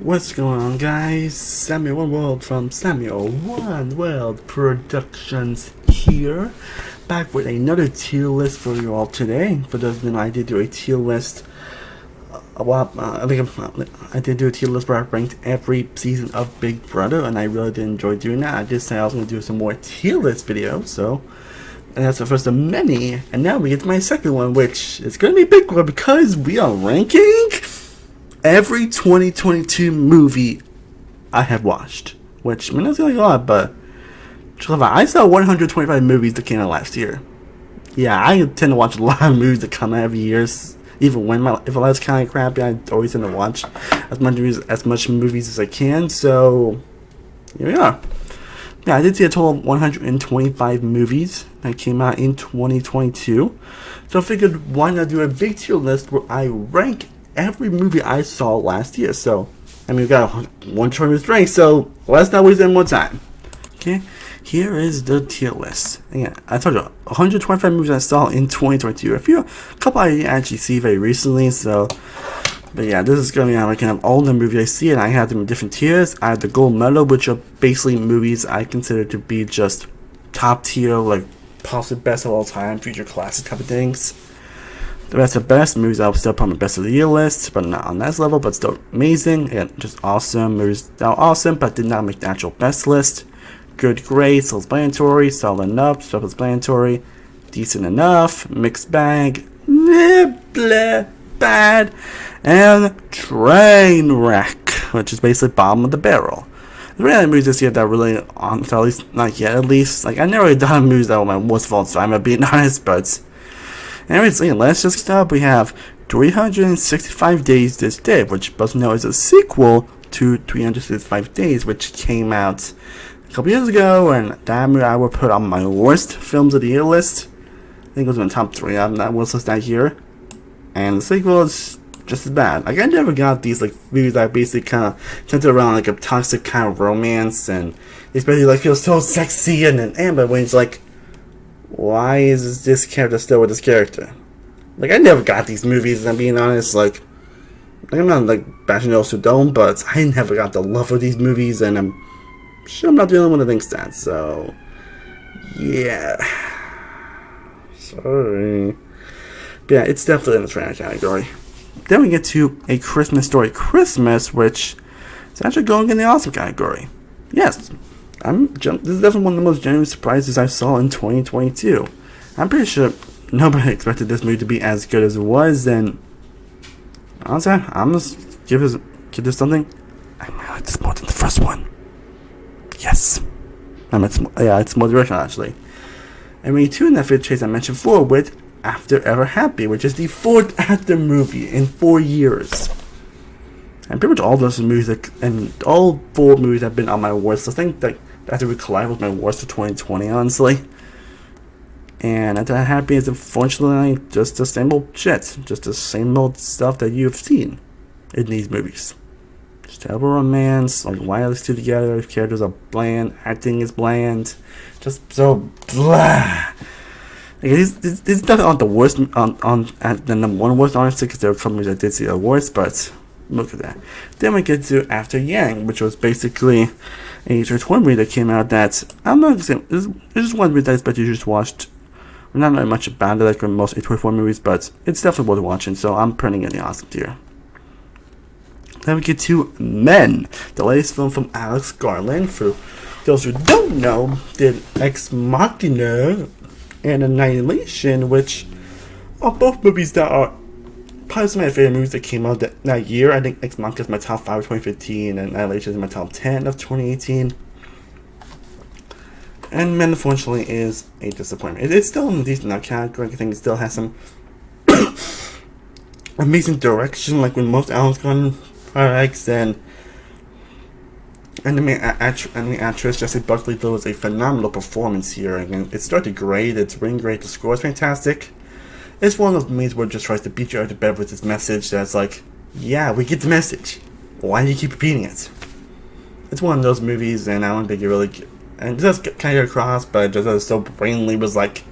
What's going on, guys? Samuel One World from Samuel One World Productions here, back with another tier list for you all today. For those who know, I did do a tier list. I did do a tier list where I ranked every season of Big Brother, and I really did enjoy doing that. I did say I was going to do some more tier list videos, and that's the first of many. And now we get to my second one, which is going to be Big Brother because we are ranking every 2022 movie I have watched, which I mean that's like a lot, but I saw 125 movies that came out last year. Yeah, I tend to watch a lot of movies that come out every year. Even when if a lot's kind of crappy, I always tend to watch as much movies as I can. So here we are. Yeah, I did see a total of 125 movies that came out in 2022. So I figured why not do a big tier list where I rank every movie I saw last year. So, I mean, we got 120 rank, so let's not waste any more time. Okay, here is the tier list. Again, I told you, 125 movies I saw in 2022. A couple I actually see very recently, so, but yeah, this is going to be how I can have all the movies I see, and I have them in different tiers. I have the gold medal, which are basically movies I consider to be just top tier, like possibly best of all time, future classic type of things. The rest of best movies I'll still put on the best of the year list, but not on that level, but still amazing. Again, just awesome movies that are awesome, but did not make the actual best list. Good, great, self-explanatory, solid enough, self-explanatory, decent enough, mixed bag, bleh, bad, and train wreck, which is basically bottom of the barrel. There are movies this year that really, at least not yet, at least. Like I never really done movies that were my worst of all time, I'm being honest, but. Anyways, let's just start. We have 365 Days This Day, which doesn't know is a sequel to 365 Days, which came out a couple years ago, and that movie I would put on my worst films of the year list. I think it was in the top 3 on that worst list that year. And the sequel is just as bad. Like, I never got these, like, movies that basically kind of centered around, like, a toxic kind of romance, and it's basically, like, feels so sexy, and but when it's, like, why is this character still with this character? Like, I never got these movies, I'm being honest. Like I'm not, like, bashing those who don't, but I never got the love of these movies, and I'm sure I'm not the only one that thinks that, so yeah. Sorry. But yeah, it's definitely in the trash category. Then we get to A Christmas Story Christmas, which is actually going in the awesome category. Yes. This is definitely one of the most genuine surprises I saw in 2022. I'm pretty sure nobody expected this movie to be as good as it was, and honestly, I'm just give this something. I know it's more than the first one. Yes, it's more original actually. And we tune that fifth chase I mentioned before with After Ever Happy, which is the 4th After movie in 4 years. And pretty much all those movies, and all 4 movies have been on my worst. I think that After We Collide was my worst of 2020, honestly. And After That Happy is unfortunately just the same old shit. Just the same old stuff that you've seen in these movies. Just terrible romance, like why are these two together? Characters are bland, acting is bland. Just so blah. Like, it's definitely not the worst at the number 1 worst, honestly, because there are some movies I did see are worse, but look at that. Then we get to After Yang, which was basically a search movie that came out that I'm not saying it's just one movie that I expect you just watched. We're not knowing much about it like most A24 movies, but it's definitely worth watching, so I'm putting it in the awesome tier. Then we get to Men, the latest film from Alex Garland. For those who don't know, did Ex Machina and Annihilation, which are both movies that are probably some of my favorite movies that came out that year. I think Ex Machina is my top 5 of 2015, and Annihilation is my top 10 of 2018. And Men, unfortunately, is a disappointment. It's still in a decent enough category. I think it still has some amazing direction, like when most Alex Garland products, and the main actress, Jessie Buckley, was a phenomenal performance here. And it started great, it's really great, the score is fantastic. It's one of those movies where it just tries to beat you out of bed with this message that's like, yeah, we get the message. Why do you keep repeating it? It's one of those movies, and I don't think it really, and it does kind of get across, but it just so brainly was like,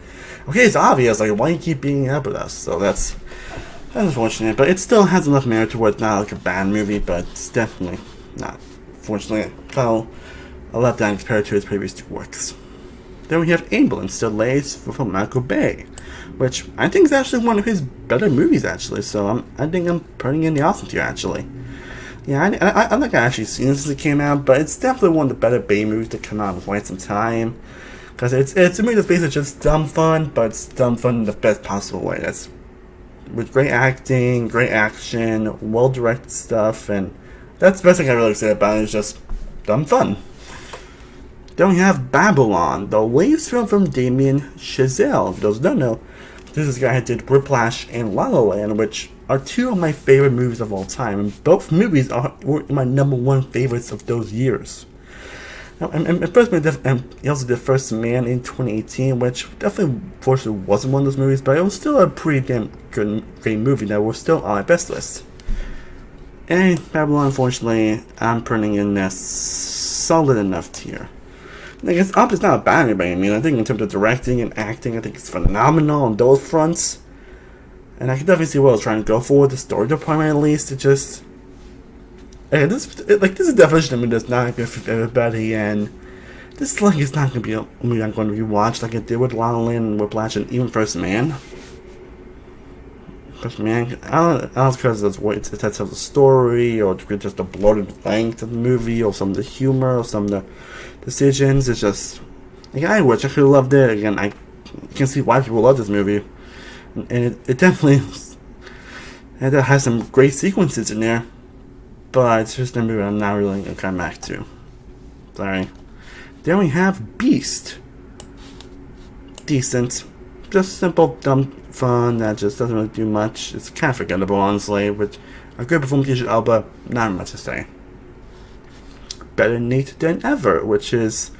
okay, it's obvious, like, why do you keep beating it up with us? So that's unfortunate, but it still has enough merit to where it's not like a bad movie, but it's definitely not fortunately fell a letdown compared to his previous two works. Then we have Ambulance, Delays from Michael Bay, which I think is actually one of his better movies, actually. So I think I'm putting in the awesome tier, actually. Yeah, I don't think I actually seen it since it came out, but it's definitely one of the better Bay movies to come out in quite some time. Because it's a movie that's basically just dumb fun, but it's dumb fun in the best possible way. That's with great acting, great action, well directed stuff, and that's the best thing I really say about it, is just dumb fun. Then we have Babylon, the latest film from Damien Chazelle. For those who don't know, this is the guy who did Whiplash and La La Land, which are two of my favorite movies of all time. And both movies were my number one favorites of those years. And he also did First Man in 2018, which definitely, unfortunately, wasn't one of those movies, but it was still a pretty damn great movie that was still on my best list. And Babylon, unfortunately, I'm putting in a solid enough tier. Like, it's not a bad movie. I mean, I think in terms of directing and acting, I think it's phenomenal on those fronts. And I can definitely see what I was trying to go for with the story department, at least. It just... this is definitely a movie that's not good for everybody, and this is not going to be a movie I'm going to rewatch like it did with La La Land and Whiplash and even First Man. First Man, I don't know because it's it tells the story, or just the bloated length of the movie, or some of the humor, or some of the decisions. It's just, like, I wish I could have loved it. Again, I can see why people love this movie, and it definitely has some great sequences in there, but it's just a movie I'm not really going to come back to. Sorry. Then we have Beast. Decent. Just simple, dumb fun that just doesn't really do much. It's kind of forgettable, honestly, with a good performance from Alba, not much to say. Better Nate Than Ever, which is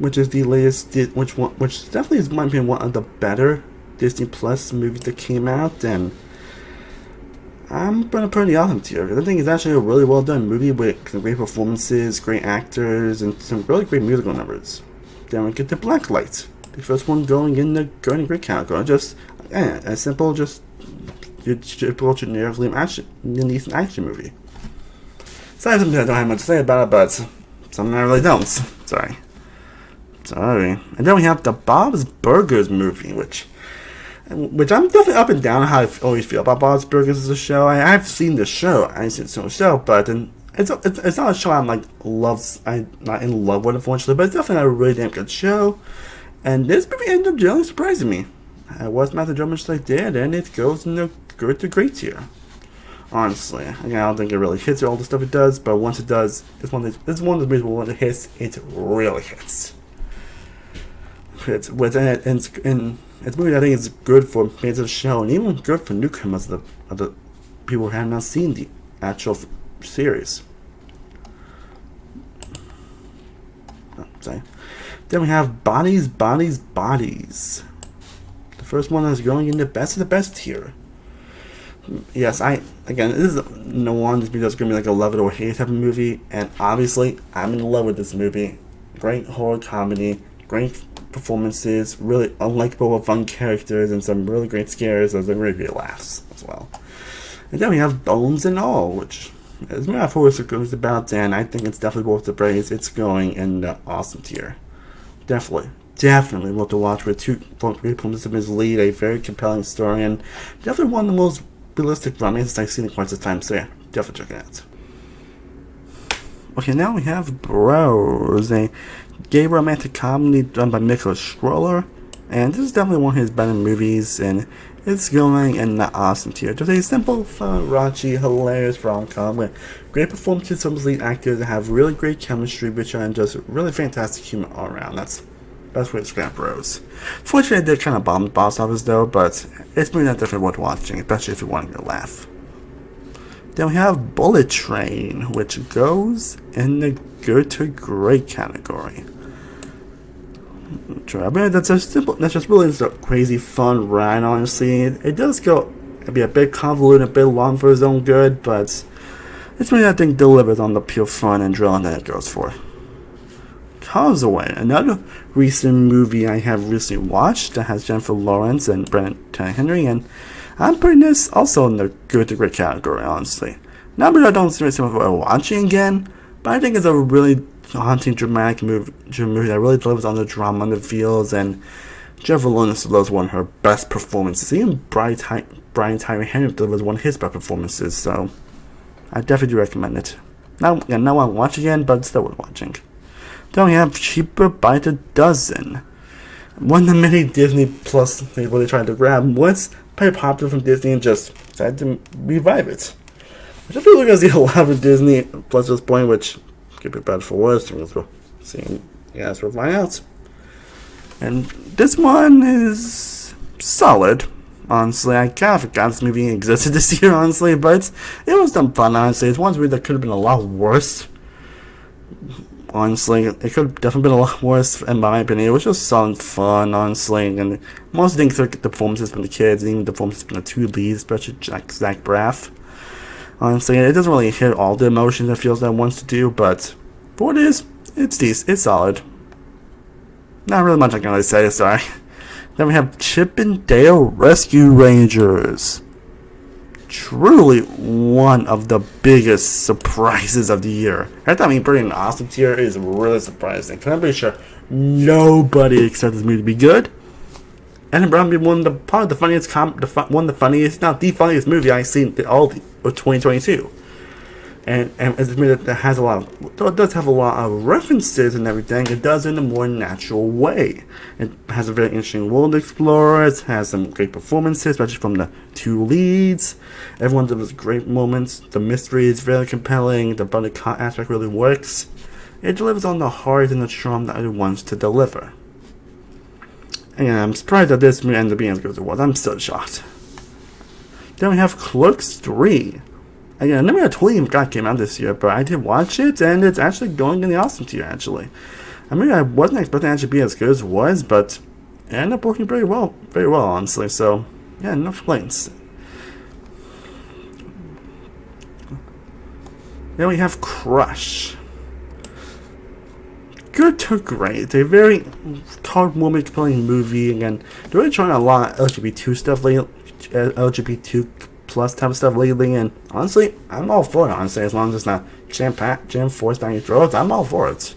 the latest, which definitely is, in my opinion, one of the better Disney Plus movies that came out, and I'm gonna put it in the awesome tier because I think it's actually a really well done movie with some great performances, great actors, and some really great musical numbers. Then we get to Blacklight, the first one going in the great category. Just a simple, just typical generically decent action movie. So I have something I don't have much to say about it, but something I really don't. Sorry. And then we have the Bob's Burgers movie, which I'm definitely up and down on how I always feel about Bob's Burgers as a show. I've seen the show, but it's not a show I'm not in love with, unfortunately, but it's definitely a really damn good show. And this movie ended up generally surprising me. I wasn't at the drum much I did, and it goes in the good to great tier. Honestly, again, I don't think it really hits all the stuff it does, but once it does, it's one of those movies where when it hits, it really hits. It's a movie I think is good for fans of the show, and even good for newcomers of the people who have not seen the actual series. Then we have Bodies. The first one is going in the best of the best tier. Yes, this is no one this movie that's gonna be like a love it or hate it type of movie, and obviously I'm in love with this movie. Great horror comedy, great performances, really unlikable fun characters, and some really great scares and some really great laughs as well. And then we have Bones and All, which as my force goes about, and I think it's definitely worth the praise. It's going in the awesome tier. Definitely worth to watch with two great performances of his lead, a very compelling story, and definitely one of the most realistic romances I've seen in quite some time. So yeah, definitely check it out. Okay, now we have Bros, a gay romantic comedy done by Nicholas Schroller, and this is definitely one of his better movies, and it's going in the awesome tier. Just a simple, fun, raunchy, hilarious rom-com with great performances from his lead actors that have really great chemistry, which are just really fantastic humor all around. That's the best way to describe Bros. Fortunately, they kind of bombed the box office though, but it's really not definitely worth watching, especially if you want to laugh. Then we have Bullet Train, which goes in the good to great category. I mean, that's just really a crazy fun ride, honestly. It does go be a bit convoluted, a bit long for its own good, but it's really, I think, delivers on the pure fun and drilling that it goes for. Causeway, another recent movie I have recently watched that has Jennifer Lawrence and Brendan Henry, and I'm putting this also in the good to great category, honestly. Not because I don't see myself watching again, but I think it's a really haunting, dramatic movie that really delivers on the drama and the feels, and Jennifer Lawrence delivers one of her best performances. Even Brian Tyree Henry delivers one of his best performances, so I definitely do recommend it. Not one I watch again, but still worth watching. Then we have Cheaper by the Dozen. One of the many Disney Plus things really trying to grab was pretty popular from Disney and just decided to revive it. Which I feel like I see a lot of Disney Plus at this point, which could be bad for worse. We'll see as we'll find out. And this one is solid. Honestly, I kind of forgot this movie existed this year, honestly, but it was some fun, honestly. It's one movie that could have been a lot worse. Honestly, it could have definitely been a lot worse, in my opinion. It was just some fun, honestly, and most things like the performances from the kids, and even the performances from the two leads, especially Zach Braff. Honestly, it doesn't really hit all the emotions it feels that it wants to do, but for what it is, it's decent, it's solid. Not really much I can really say, sorry. Then we have Chip and Dale Rescue Rangers. Truly one of the biggest surprises of the year. Every time we put in an awesome tier, it is really surprising. Because I'm pretty sure nobody expected this movie to be good. And it probably one of the probably the funniest one of the funniest, not the funniest movie I've seen all of 2022. And it's a movie that has a lot of, though it does have a lot of references and everything, it does it in a more natural way. It has a very interesting world to explore. It has some great performances, especially from the two leads. Everyone delivers great moments. The mystery is very compelling. The buddy cop aspect really works. It delivers on the heart and the charm that it wants to deliver. And I'm surprised that this movie ended up being as good as it was. I'm still shocked. Then we have Clerks 3. Again, I never totally forgot it came out this year, but I did watch it, and it's actually going in the awesome tier, actually. I mean, I wasn't expecting it to be as good as it was, but it ended up working very well, honestly. So, yeah, no complaints. Then we have Crush. Good to great. It's a very heartwarming, compelling movie. Again, they're really trying a lot of LGBT stuff lately, LGBT plus type of stuff lately, and honestly, I'm all for it. Honestly, as long as it's not jam forced down your throats, I'm all for it.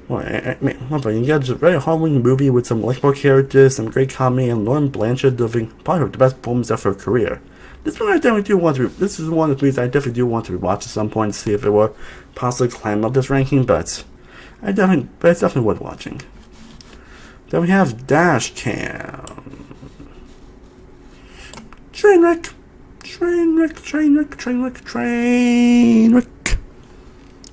Well, I mean, you got a very heartwarming movie with some likable characters, some great comedy, and Lauren Blanchard delivering probably the best performance of her career. This one I definitely do want to. This is one of the movies I definitely do want to rewatch at some point to see if it will possibly climb up this ranking, but it's definitely worth watching. Then we have Dash Cam. Trainwreck.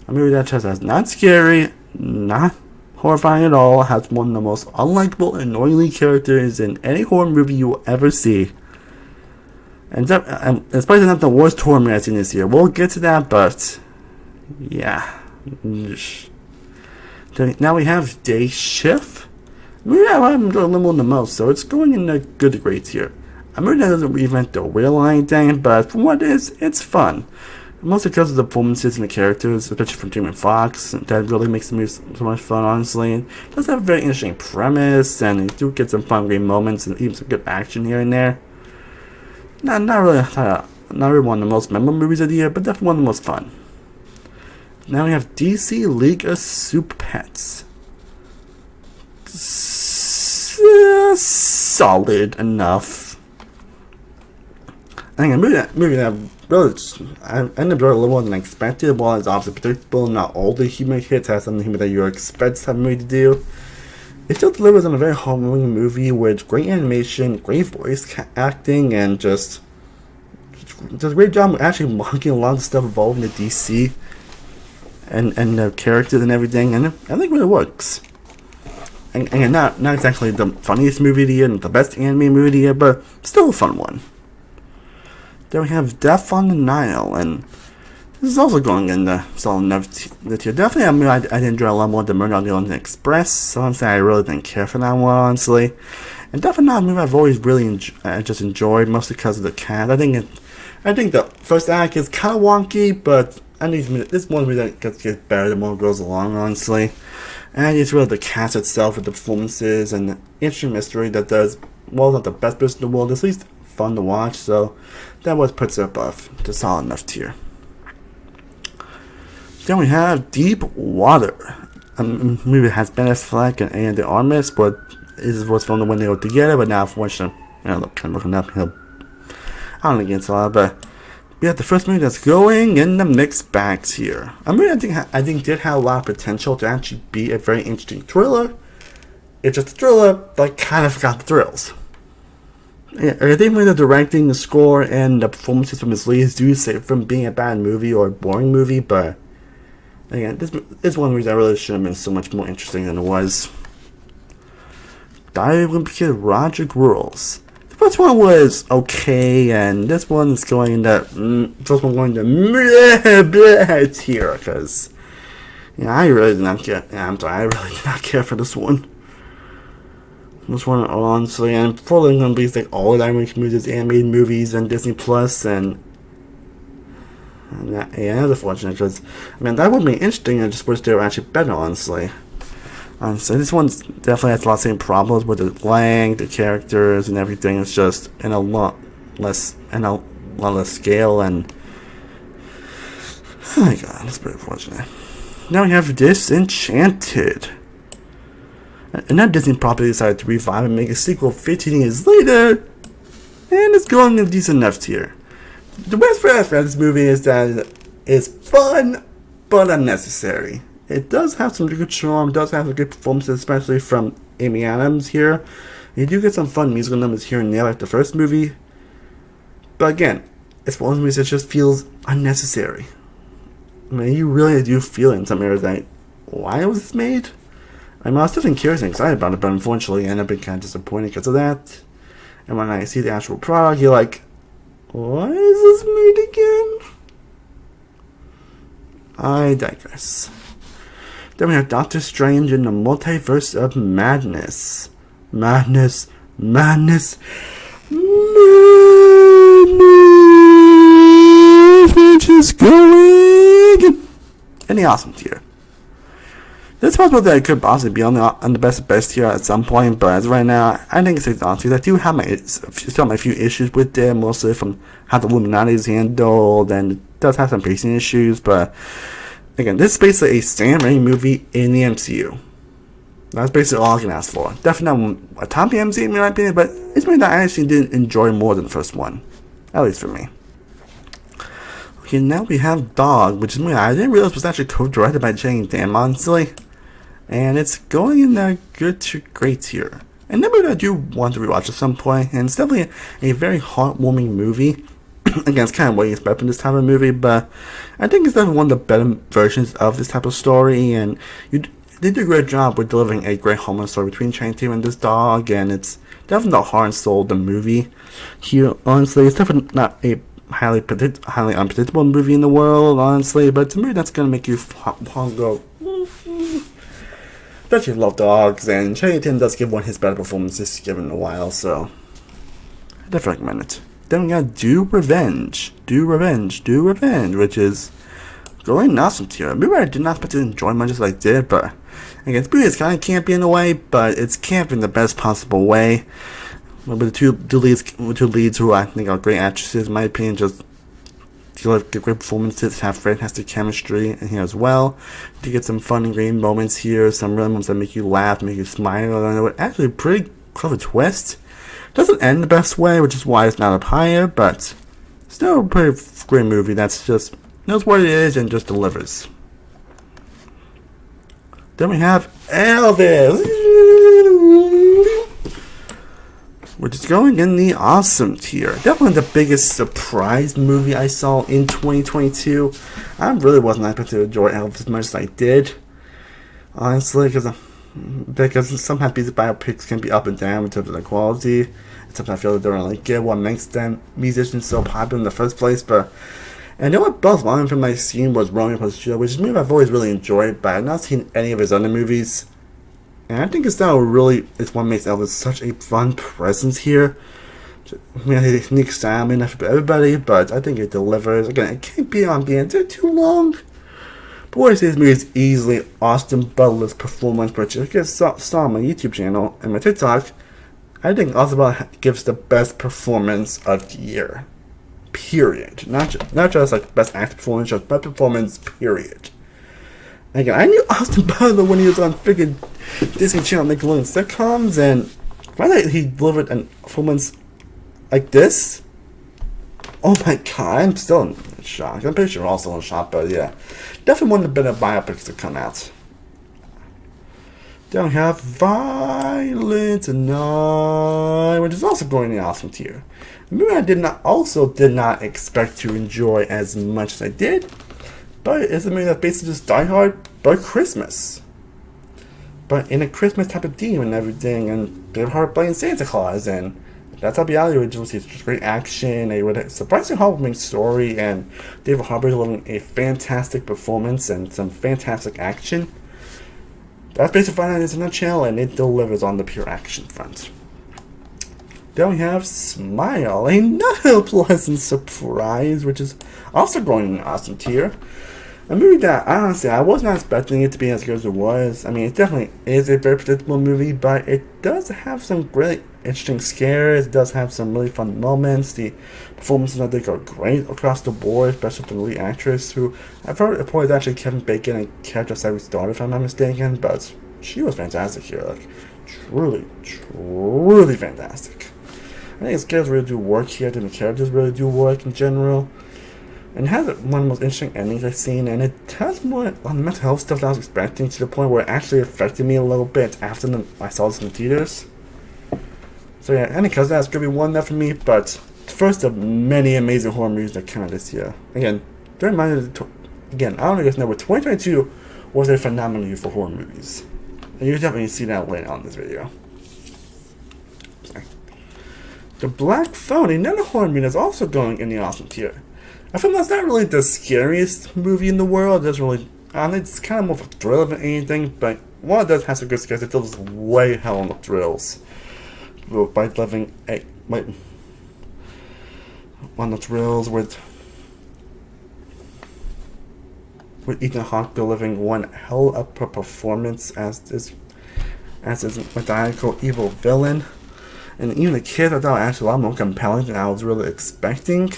A movie that just has not scary, not horrifying at all, has one of the most unlikable, annoyingly characters in any horror movie you will ever see. And it's probably not the worst horror movie I've seen this year. We'll get to that, but yeah. Now we have Day Shift. A movie I'm doing a little more than most, so it's going in a good to great tier. A movie that doesn't reinvent the wheel or anything, but from what it is, it's fun. Mostly because of the performances and the characters, especially from Jamie Foxx, that really makes the movie so much fun, honestly. It does have a very interesting premise, and you do get some fun, great moments, and even some good action here and there. Not really one of the most memorable movies of the year, but definitely one of the most fun. Now we have DC League of Super Pets. Solid enough. I think a movie that really I ended up doing a little more than expected. While it's obviously predictable, not all the human hits have something that you expect some movie to do. It still delivers on a very heartwarming movie with great animation, great voice acting, and just does a great job of actually mocking a lot of stuff involving the DC and the characters and everything, and I think it really works. And not exactly the funniest movie of the year, not the best anime movie of the year, but still a fun one. Then we have Death on the Nile, and this is also going in the solid enough tier. Definitely a movie I did enjoy a lot more than Murder on the Orient Express, so honestly I really didn't care for that one, honestly. And definitely not a movie I've always really just enjoyed, mostly because of the cast. I think the first act is kind of wonky, but I think this one movie that gets better the more it goes along, honestly. And it's really the cast itself with the performances and the interesting mystery that does, well, not the best business in the world, at least fun to watch, so that was puts it above the solid enough tier. Then we have Deep Water. Movie has Ben Affleck and Ana de Armas, but it was filmed when they were together, but now unfortunately, kind of looking up, I don't think it's a lot, but we have the first movie that's going in the mixed bags here. A movie I think did have a lot of potential to actually be a very interesting thriller. It's just a thriller, but kind of got the thrills. Yeah, I think the directing, the score, and the performances from his leads do save from being a bad movie or a boring movie, but again, this is one reason I really should have been so much more interesting than it was. Diary of a Wimpy Kid, Roger Rules. The first one was okay, and this one is going to tier, because I really did not care. I really did not care for this one. This one, honestly, and before they're going to be like all the animated movies, animated movies, and Disney Plus, and that's unfortunate, because that would be interesting. I just wish they were actually better, honestly. So this one definitely has a lot of same problems with the length, the characters, and everything. It's just in a lot less scale, and oh my god, that's pretty unfortunate. Now we have Disenchanted. And now Disney probably decided to revive and make a sequel 15 years later, and it's going in decent enough tier. The best part about this movie is that it's fun, but unnecessary. It does have some good charm, does have some good performances, especially from Amy Adams here. You do get some fun musical numbers here and there like the first movie. But again, it's one of those movies that just feels unnecessary. You really do feel in some areas like, why was this made? I was definitely curious and excited about it, but unfortunately I ended up being kind of disappointed because of that. And when I see the actual product, you're like, why is this made again? I digress. Then we have Doctor Strange in the Multiverse of Madness. Madness. Which is going in the awesome tier. It's possible that it could possibly be on the best tier at some point, but as of right now, I think it's awesome. I do have my few issues with it, mostly from how the Illuminati is handled, and it does have some pacing issues, but again, this is basically a standard movie in the MCU. That's basically all I can ask for. Definitely not a top MCU in my opinion, but it's something that I actually did enjoy more than the first one. At least for me. Okay, now we have Dog, which is a movie I didn't realize was actually co-directed by Channing Tatum, honestly. And it's going in that good to great tier. And that movie I do want to rewatch at some point, and it's definitely a very heartwarming movie. Again, it's kind of what you expect from this type of movie, but I think it's definitely one of the better versions of this type of story, and they do a great job with delivering a great home story between Channing Tatum and this dog, and it's definitely the heart and soul of the movie. Here, honestly, it's definitely not a highly unpredictable movie in the world, honestly, but it's a movie that's going to make you go, especially love dogs, and Channing Tatum does give one of his better performances given in a while, so I definitely recommend it. Then we got Do Revenge, which is going awesome tier. A movie I did not expect to enjoy much as I did, but again, this movie is kind of campy in a way, but it's campy in the best possible way. With the two leads who I think are great actresses, in my opinion, just give great performances, have fantastic chemistry in here as well. You get some fun and great moments here, some real moments that make you laugh, make you smile, and actually a pretty clever twist. Doesn't end the best way, which is why it's not up higher, but still a pretty great movie that's just knows what it is and just delivers. Then we have Elvis, which is going in the awesome tier. Definitely the biggest surprise movie I saw in 2022. I really wasn't expecting to enjoy Elvis as much as I did, honestly, because sometimes these biopics can be up and down in terms of the quality. Sometimes I feel that they don't really get what makes them musicians so popular in the first place. But I know what Buzz Longman from my scene was Romeo plus Juliet, which is a movie I've always really enjoyed, but I've not seen any of his other movies. And I think it's now it's what makes Elvis such a fun presence here. His unique style may not fit everybody, but I think it delivers. Again, it can't be on being too long. But what I say this movie is easily Austin Butler's performance, which I saw on my YouTube channel and my TikTok. I think Oswald gives the best performance of the year. Period. Not just like best actor performance, just best performance, period. Again, I knew Austin Butler when he was on freaking Disney Channel Nickelodeon sitcoms, and finally he delivered a performance like this. Oh my god, I'm still in shock. I'm pretty sure we're all still in shock, but yeah. Definitely one of the better biopics to come out. Then we have Violent Night, which is also going in the awesome tier. A movie I did not expect to enjoy as much as I did, but it's a movie that's basically just Die Hard, but Christmas. But in a Christmas type of theme and everything, and David Harbour playing Santa Claus, and that's how the original sees. Just great action, a surprisingly heartwarming story, and David Harbour delivering a fantastic performance and some fantastic action. That's basically Final Night in a nutshell, and it delivers on the pure action front. Then we have Smile, another pleasant surprise, which is also going in an awesome tier. A movie that, honestly, I was not expecting it to be as good as it was. I mean, it definitely is a very predictable movie, but it does have some really interesting scares. It does have some really fun moments. The performances, I think, are great across the board, especially from the lead actress, who I've heard the point is actually Kevin Bacon and Character Cyrus' daughter, if I'm not mistaken, but she was fantastic here. Like, truly, truly fantastic. I think the scares really do work here. I think the characters really do work in general. And it has one of the most interesting endings I've seen, and it has more on the mental health stuff that I was expecting, to the point where it actually affected me a little bit after I saw this in the theaters. So yeah, and because that's going to be one there for me, but the first of many amazing horror movies that came out this year. Again, during my, again, I don't know if you guys know, but 2022 was a phenomenal year for horror movies. And you'll definitely see that later on in this video. Sorry. The Black Phone, another horror movie that's also going in the awesome tier. I feel that's not really the scariest movie in the world. It's really, it's kind of more of a thriller than anything, but while it does have some good scares, it delivers way hell on the thrills. By delivering one of the thrills with Ethan Hawke delivering one hell of a performance as his maniacal evil villain. And even the kids, I thought actually a lot more compelling than I was really expecting.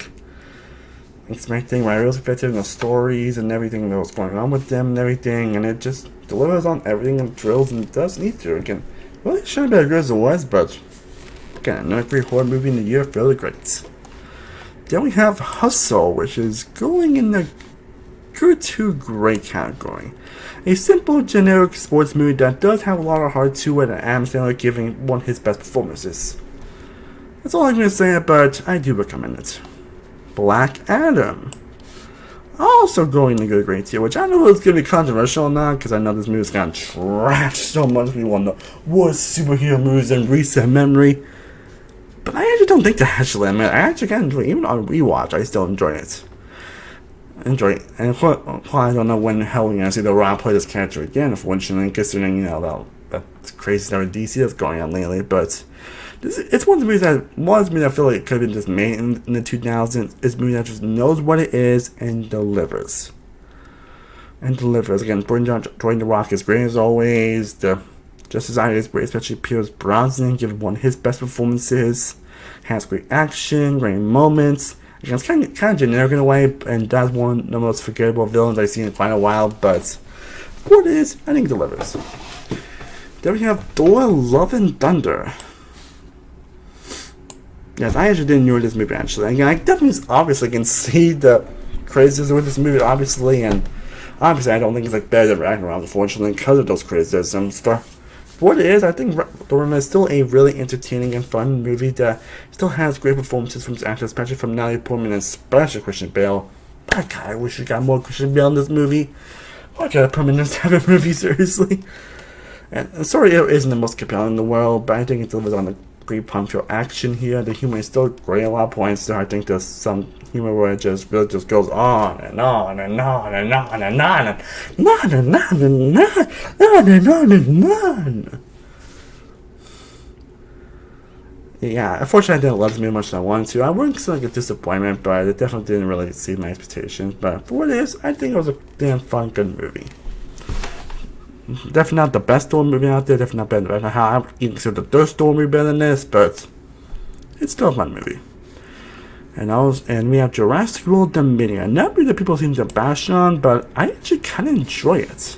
What I was expecting, the stories and everything that was going on with them and everything, and it just delivers on everything and drills and does need to. Again, well, it shouldn't be as good as it was, but again, another great horror movie in the year, fairly great. Then we have Hustle, which is going in the good to great category. A simple, generic sports movie that does have a lot of heart to it, and Adam Sandler giving one of his best performances. That's all I'm going to say, but I do recommend it. Black Adam, also going to good great tier, which I know is going to be controversial now, because I know this movie's gotten trashed so much. We want the worst superhero movies in recent memory. But I actually don't think that actually. I mean, I actually kind of enjoy it. Even on rewatch, I still enjoy it. And I don't know when the hell we're going to see The Rock play this character again, unfortunately, considering, you know, that crazy stuff in DC that's going on lately. But it's one of the movies that I feel like it could have been just made in the 2000s. It's a movie that just knows what it is and delivers. Again, Dwayne The Rock is great as always. The Justice Society is great, especially Pierce Brosnan, giving one of his best performances. Has great action, great moments. Again, it's kind of generic in a way, and that's one of the most forgettable villains I've seen in quite a while, but what it is, I think it delivers. Then we have Thor: Love and Thunder. Yes, I actually did enjoy this movie, actually. Again, I definitely obviously can see the criticisms with this movie, obviously, and obviously I don't think it's like better than Ragnarok, unfortunately, because of those criticisms. For what it is, I think Thor is still a really entertaining and fun movie that still has great performances from its actors, especially from Natalie Portman and especially Christian Bale. My God, I wish we got more Christian Bale in this movie. Why can't I put him in this type of movie, seriously? And sorry, it isn't the most compelling in the world, but I think it delivers on the great punctual action here. The humor is still great at a lot of points there. I think there's some humor where it just really just goes on and on and on and on and on and on and on and on and on. Yeah, unfortunately I didn't love this movie much as I wanted to. I wouldn't say like a disappointment, but it definitely didn't really exceed my expectations. But for what it is, I think it was a damn fun, good movie. Definitely not the best Thor movie out there. Definitely not better than how I would consider the third Thor movie better than this, but it's still a fun movie. And we have Jurassic World Dominion. Not really that people seem to bash on, but I actually kind of enjoy it.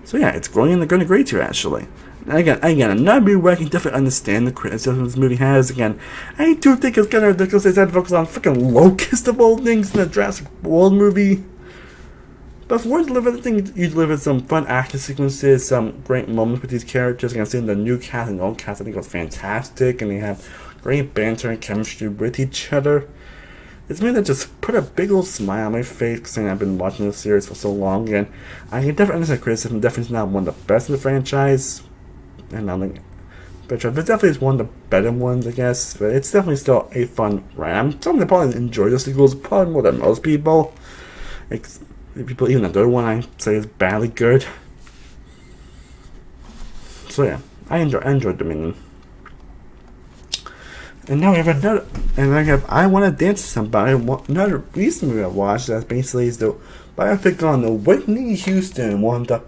So yeah, it's going in the great tier actually. And again, another movie where I can definitely understand the criticism this movie has. Again, I do think it's kind of ridiculous they had to focus on freaking Locust of all things in the Jurassic World movie. But for one deliver, I think you delivered some fun action sequences, some great moments with these characters. Again, seeing the new cast and the old cast, I think it was fantastic, and they have great banter and chemistry with each other. It's me that just put a big old smile on my face considering I've been watching this series for so long, and I can definitely understand criticism. Definitely not one of the best in the franchise, and I think, but definitely is one of the better ones, I guess. But it's definitely still a fun ride. I'm something that probably enjoy the sequels probably more than most people. People, even the third one, I say is badly good. So yeah, I enjoyed Dominion. And now we have another, and I Want to Dance with Somebody, another recent movie I watched that basically is the biopic on the Whitney Houston, one of the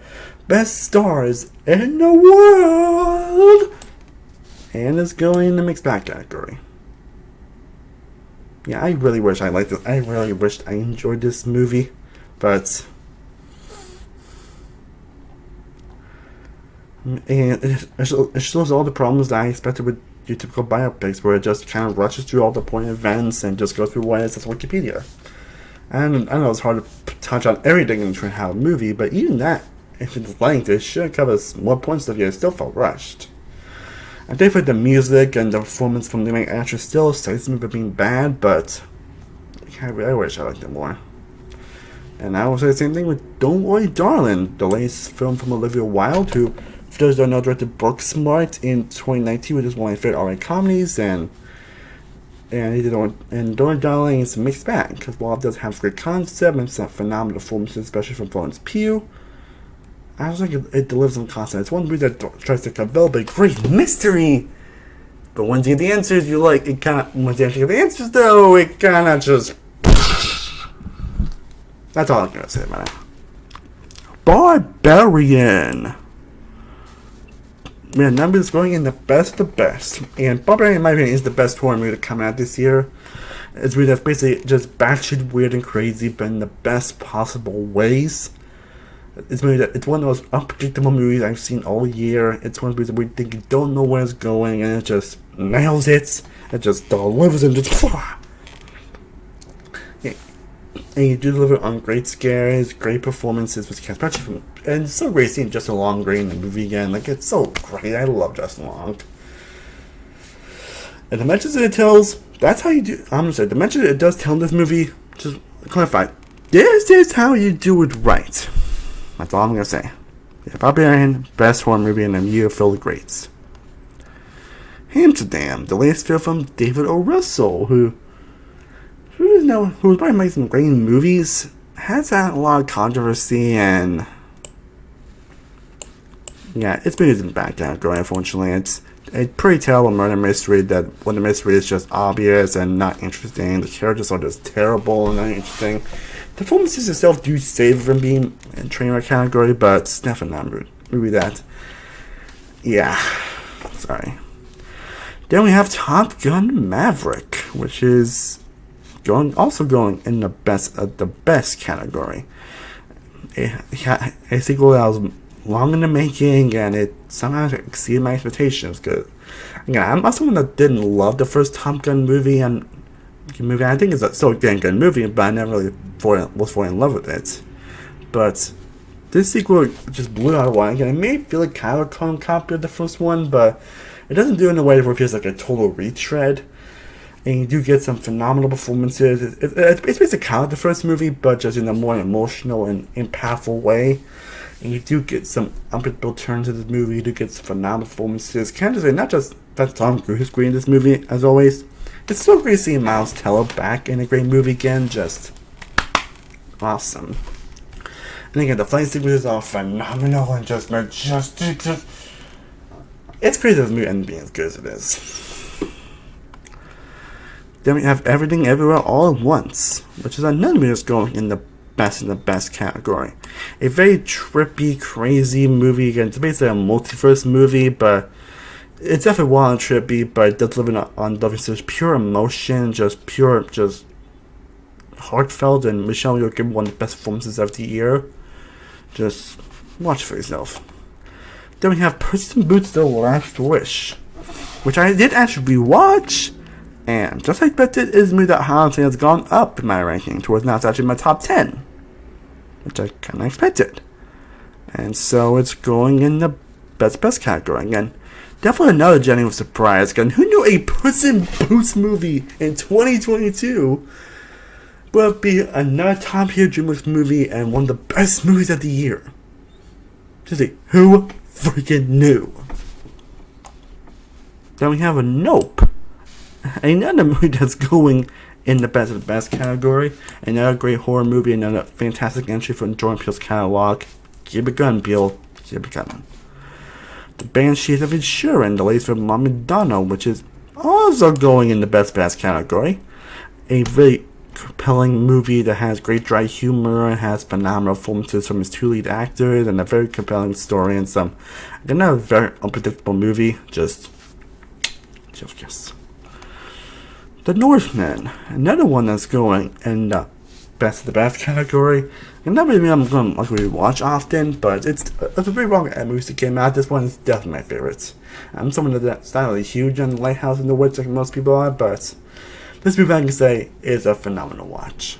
best stars in the world, and it's going in the mixed bag category. Yeah, I really wish I liked it. I really wished I enjoyed this movie, but and it shows all the problems that I expected with your typical biopics, where it just kind of rushes through all the point events and just goes through what it says on Wikipedia. And I know it's hard to touch on everything in trying to have a movie, but even that, if it's length, it should cover more points of it. It still felt rushed. I think for the music and the performance from the main actress still saves me for being bad, but I wish I liked it more. And I will say the same thing with Don't Worry Darling, the latest film from Olivia Wilde, who, for those who don't know, directed Booksmart in 2019, which is one of my favorite R-rated comedies, and he did Don't Worry Darling is a mixed bag, because while it does have great concept and some phenomenal performances, especially from Florence Pugh, I was like it delivers some concept. It's one movie that tries to develop a great mystery, but once you get the answers, you like it kind of. Once you actually get the answers, though, it kind of just. That's all I'm gonna say about it. Barbarian. Man, numbers going in the best of the best. And Barbarian, in my opinion, is the best horror movie to come out this year. It's a movie that's basically just batshit weird and crazy, but in the best possible ways. It's one of the most unpredictable movies I've seen all year. It's one of those movies where you think you don't know where it's going, and it just nails it. It just delivers and just. And you do deliver on great scares, great performances with Cast Patrick, and it's so great seeing Justin Long great in the movie again. Like, it's so great. I love Justin Long. And the message that it tells, that's how you do. I'm gonna say the message that it does tell in this movie. Just clarify. This is how you do it right. That's all I'm gonna say. Yeah, Barbarian, best horror movie in a year filled with greats. Amsterdam, the latest film from David O. Russell, who's probably making some great movies, has had a lot of controversy, and yeah, it's been in the back category. Unfortunately, it's a pretty terrible murder mystery that when the mystery is just obvious and not interesting, the characters are just terrible and not interesting. The performances itself do save from being in train wreck category, but it's definitely not a movie that. Yeah, sorry. Then we have Top Gun Maverick, which is also going in the best category. A sequel that was long in the making, and it somehow exceeded my expectations. Because again, I'm someone that didn't love the first Top Gun movie, and I think it's still a damn good movie, but I never really was falling in love with it. But this sequel just blew out of the water. Again, it may feel like kind of a clone copy of the first one, but it doesn't do it in a way where it feels like a total retread. And you do get some phenomenal performances. It's basically kind of the first movie, but just in a more emotional and impactful way. And you do get some unpredictable turns to this movie. You do get some phenomenal performances. Can't just say, not just that Tom Cruise is great in this movie, as always. It's so great seeing Miles Teller back in a great movie again. Just awesome. And again, the fight sequences are phenomenal and just majestic. It's crazy this movie ends being as good as it is. Then we have Everything Everywhere All at Once, which is another movie that's going in the best in the best category. A very trippy, crazy movie. Again, it's basically a multiverse movie, but it's definitely wild and trippy, but it does live on just pure emotion, just heartfelt, and Michelle Yeoh gave one of the best performances of the year. Just watch for yourself. Then we have Puss in Boots: The Last Wish, which I did actually rewatch, and just like expected, is a movie that honestly has gone up in my ranking towards now it's actually in my top 10, which I kind of expected. And so it's going in the best category again. Definitely another genuine surprise. Again, who knew a Puss in Boots movie in 2022 would be another top tier DreamWorks movie and one of the best movies of the year? Just say, who freaking knew? Then we have a Nope, another movie that's going in the best of the best category. Another great horror movie, another fantastic entry from Jordan Peele's catalog. Keep it going, Peele. Keep it coming. The Banshees of Inisherin, the latest from Mom and Donald, which is also going in the best category. A very compelling movie that has great dry humor and has phenomenal performances from its two lead actors and a very compelling story and another very unpredictable movie. Just yes. The Northman, another one that's going in the best of the best category. And not maybe I'm going to likely watch often, but it's a very long movies that came out. This one is definitely my favorite. I'm someone that's not really huge on Lighthouse in the Woods like most people are, but this movie I can say is a phenomenal watch.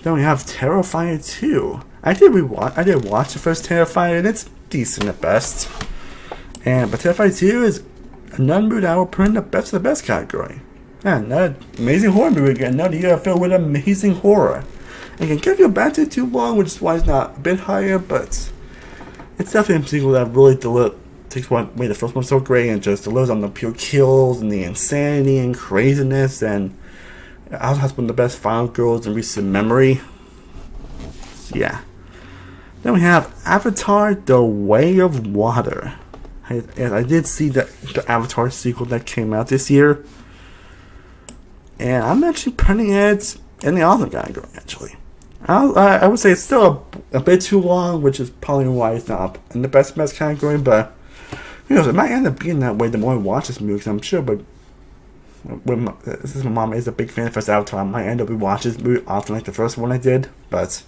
Then we have Terrifier 2. I did watch the first Terrifier, and it's decent at best. But Terrifier 2 is another movie that I will put in the best of the best category. And another amazing horror movie again. Another year filled with amazing horror. Again, can't feel bad too long, which is why it's not a bit higher, but it's definitely a sequel that really takes what made the first one so great and just delivers on the pure kills and the insanity and craziness, and it also has one of the best final girls in recent memory. So, yeah. Then we have Avatar: The Way of Water. I did see the Avatar sequel that came out this year, and I'm actually putting it in the awesome category, actually. I would say it's still a bit too long, which is probably why it's not up in the best category, but who knows, it might end up being that way the more I watch this movie, because I'm sure, but since my mom is a big fan of first Avatar, I might end up watching this movie often like the first one I did, but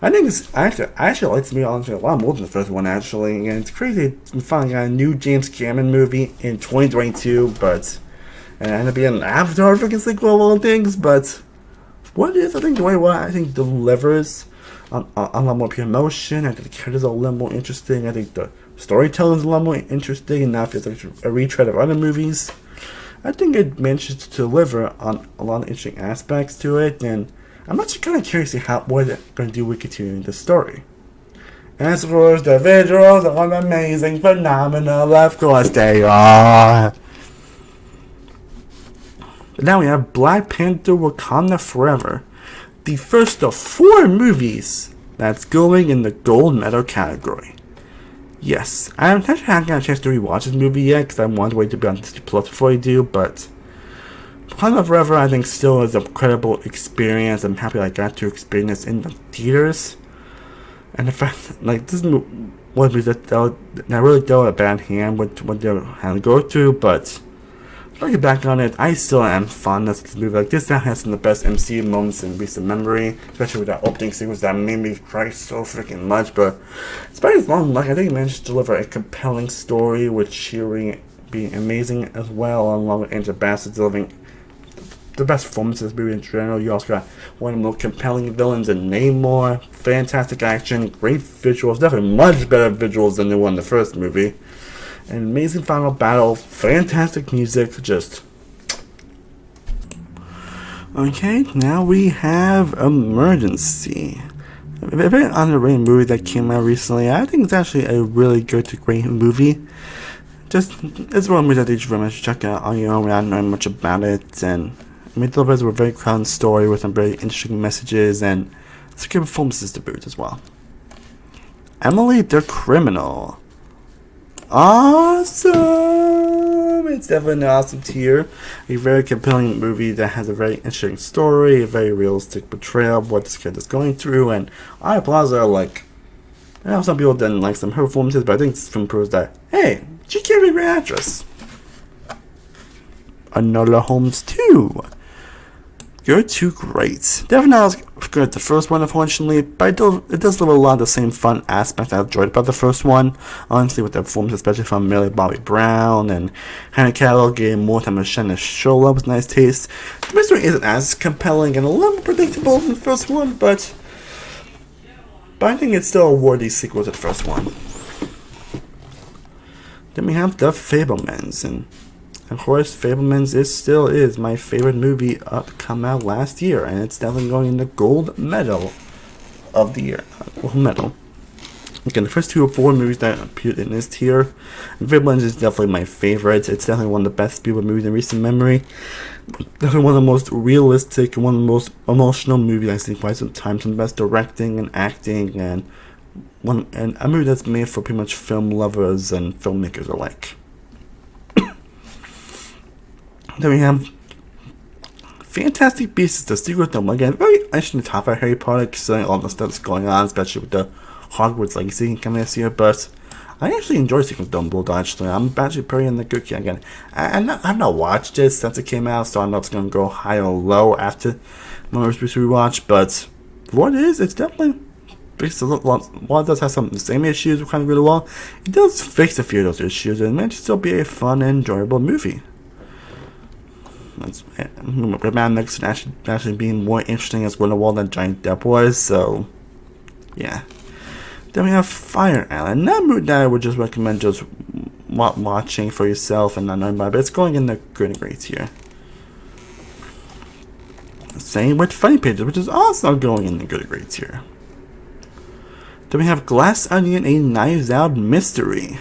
I think I actually like this movie honestly a lot more than the first one, actually, and it's crazy we finally got a new James Cameron movie in 2022, and it ended up being an Avatar freaking sequel of all things, but what it is, I think the way what I think delivers on a lot more pure emotion. I think the characters are a little more interesting. I think the storytelling is a lot more interesting, and not feels like a retread of other movies. I think it manages to deliver on a lot of interesting aspects to it, and I'm actually kind of curious to see what they're going to do with continuing the story. As for the visuals, are amazing, phenomenal, of course they are. But now we have Black Panther: Wakanda Forever, the first of 4 movies that's going in the gold medal category. Yes, I haven't had a chance to rewatch this movie yet because I wanted to wait to be on Disney Plus before I do, but Wakanda Forever I think still is an incredible experience. I'm happy I got to experience in the theaters. And the fact, like, this movie was that really dealt a bad hand with what they had to go through, but looking back on it, I still am fond of this movie. Like, this now has some of the best MCU moments in recent memory, especially with that opening sequence that made me cry so freaking much. But despite its long luck, I think it managed to deliver a compelling story with cheering being amazing as well, along with Angela Bassett delivering the best performances in this movie in general. You also got one of the most compelling villains in Namor, fantastic action, great visuals, definitely much better visuals than the one in the first movie. An amazing final battle, fantastic music, just... Okay, now we have Emergency. A very underrated movie that came out recently. I think it's actually a really good to great movie. It's one movie that you should very much check out on your own without knowing much about it. And it delivers a very crown story with some very interesting messages and some good performances to boot as well. Emily the Criminal. Awesome! it's definitely an awesome tier. A very compelling movie that has a very interesting story, a very realistic portrayal of what this kid is going through, and I Plaza, like, I know some people didn't like some of her performances, but I think this film proves that, hey, she can be a great actress. Enola Holmes 2. You're too great. Definitely not as good as the first one, unfortunately, but it does live a lot of the same fun aspects I enjoyed about the first one. Honestly, with the performance, especially from Millie Bobby Brown and Henry Cavill, getting more time to shine the show up with nice taste. The mystery isn't as compelling and a little predictable as the first one, but I think it's still a worthy sequel to the first one. Then we have The Fabelmans, and of course, Fabelmans still is my favorite movie to come out last year, and it's definitely going in the gold medal of the year. Gold medal. Again, the first 2 or 4 movies that appeared in this tier, Fabelmans is definitely my favorite. It's definitely one of the best Spielberg movies in recent memory. Definitely one of the most realistic and one of the most emotional movies I've seen quite some time. Some of the best directing and acting, and a movie that's made for pretty much film lovers and filmmakers alike. Then we have Fantastic Beasts, the secret film. Again, very interesting to talk about Harry Potter, considering all the stuff that's going on, especially with the Hogwarts Legacy coming this year. But I actually enjoy Secret Dumbledore, actually. I'm actually pretty in the cookie again. I've not watched this since it came out, so I don't know if it's going to go high or low after my first rewatch. But for what it is, it's definitely fixed a lot. While it does have some of the same issues kind of really well, it does fix a few of those issues, and it may still be a fun and enjoyable movie. Batman Nixon actually being more interesting as Grindelwald than Giant Depp was, so yeah. Then we have Fire Island. That movie that I would just recommend just watching for yourself and not knowing about it, but it's going in the good and great tier. Same with Funny Pages, which is also going in the good and great tier. Then we have Glass Onion, a Knives Out mystery.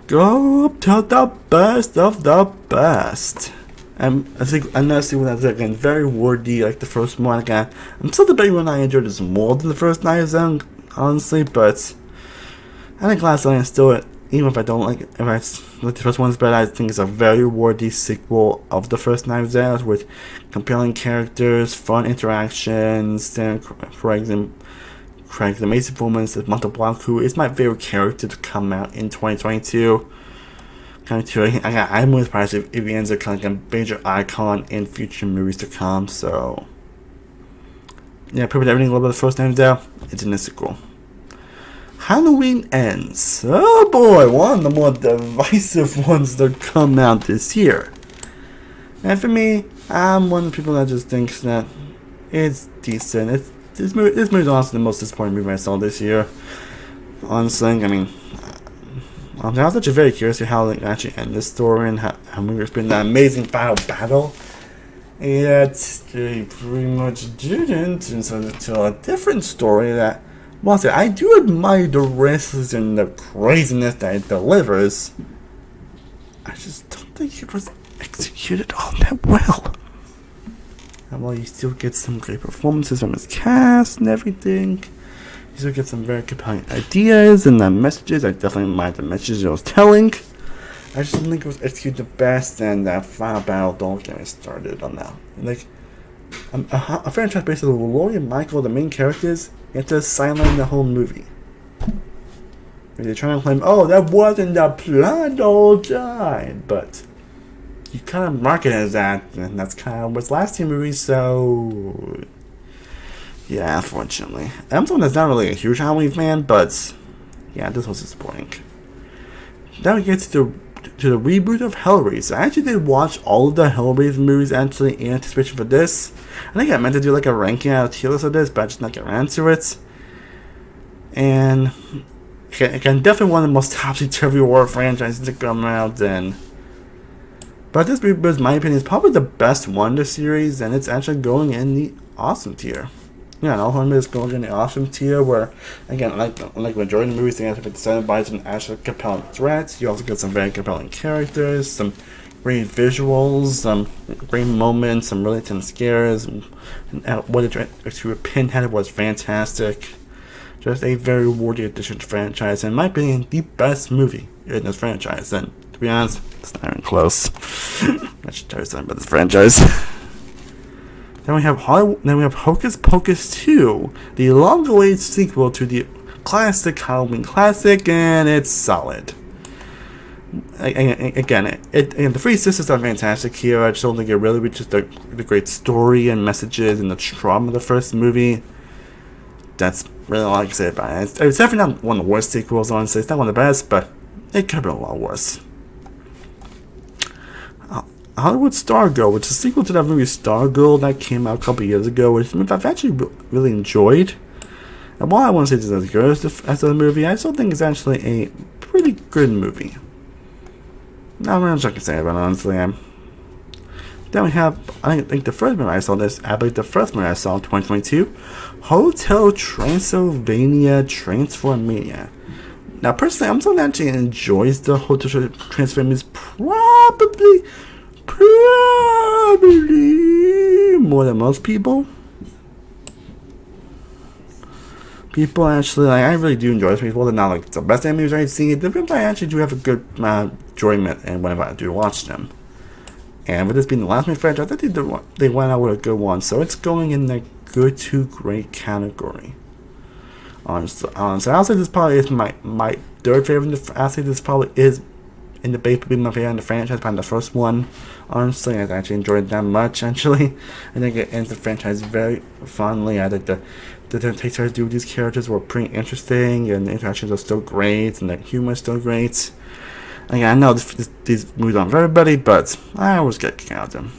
Go up to the best of the best. I think another sequel that's again very wordy like the first one. Again, I'm still debating when I enjoyed this more than the first Knives Out, honestly, but I think Glass Onion is still, even if I don't like it, if I like the first one's better, I think it's a very worthy sequel of the first Knives Out with compelling characters, fun interactions, and Craig's amazing performance as Monte Blanc, who is my favorite character to come out in 2022. I'm really surprised if he ends up kind of like a major icon in future movies to come. So, yeah, pretty much everything a little bit of the first Knives Out, it's in the sequel. Halloween Ends. Oh boy, one of the more divisive ones that come out this year. And for me, I'm one of the people that just thinks that it's decent. This movie is honestly the most disappointing movie I saw this year. Honestly, I mean, I was actually very curious to how they actually end this story and how we it's been that amazing battle. Yet they pretty much didn't, and so to a different story that, well, I do admire the risks and the craziness that it delivers. I just don't think it was executed all that well. And while you still get some great performances from his cast and everything, you still get some very compelling ideas and the messages. I definitely mind the messages it was telling. I just don't think it was executed the best, and that final battle, don't get me started on that. Like, a franchise based on Laurie and Michael, the main characters, you have to sideline the whole movie. They're trying to claim, oh, that wasn't the plan the whole time, but you kind of market it as that, and that's kind of what's last year's movie, so yeah, unfortunately. I'm someone that's not really a huge Halloween fan, but yeah, this was disappointing. Then we get to the reboot of Hellraiser. I actually did watch all of the Hellraiser movies actually in anticipation for this. I think I meant to do like a ranking out of tier list of this, but I just not get around to it. And again, definitely one of the most topsy-turvy horror franchises to come out, and but this reboot, in my opinion, is probably the best one in the series, and it's actually going in the awesome tier. Yeah, and all of is going in the awesome tier, where, again, like majority of the movies, they have to be decided by some actual compelling threats. You also get some very compelling characters, some great visuals, some great moments, some really intense scares, and what it to Pinhead was fantastic. Just a very worthy addition to the franchise, and in my opinion, the best movie in this franchise. And To be honest, it's not even close. I should tell you something about this franchise. Then we have Hocus Pocus 2, the long-awaited sequel to the classic Halloween classic, and it's solid. Again, the Three Sisters are fantastic here. I just don't think it really reaches the great story and messages and the trauma of the first movie. That's really all I can say about it. It's definitely not one of the worst sequels, honestly. It's not one of the best, but it could have been a lot worse. Hollywood Stargirl, which is a sequel to that movie Stargirl that came out a couple years ago, which I've actually really enjoyed. And while I won't say it's as good as the movie, I still think it's actually a pretty good movie. Not much I can say about it, honestly. Then we have, I think the first movie I saw this, I believe the first movie I saw in 2022, Hotel Transylvania Transformania. Now, personally, I'm someone that actually enjoys the Hotel Transformania probably more than most people. People actually, I really do enjoy this movie. They're not like the best animes I've seen. I actually do have a good enjoyment and whenever I do watch them. And with this being the last movie franchise, I think they went out with a good one. So it's going in the good to great category. Honestly, I'll say this probably is my third favorite. I'll say this probably is in the base between my favorite in the franchise, probably the first one. Honestly, I actually enjoyed it that much. Actually, I think it ends the franchise very fondly. I think the takes to do with these characters were pretty interesting, and the interactions are still great, and the humor is still great. Again, I know these movies aren't for everybody, but I always get a kick out of them.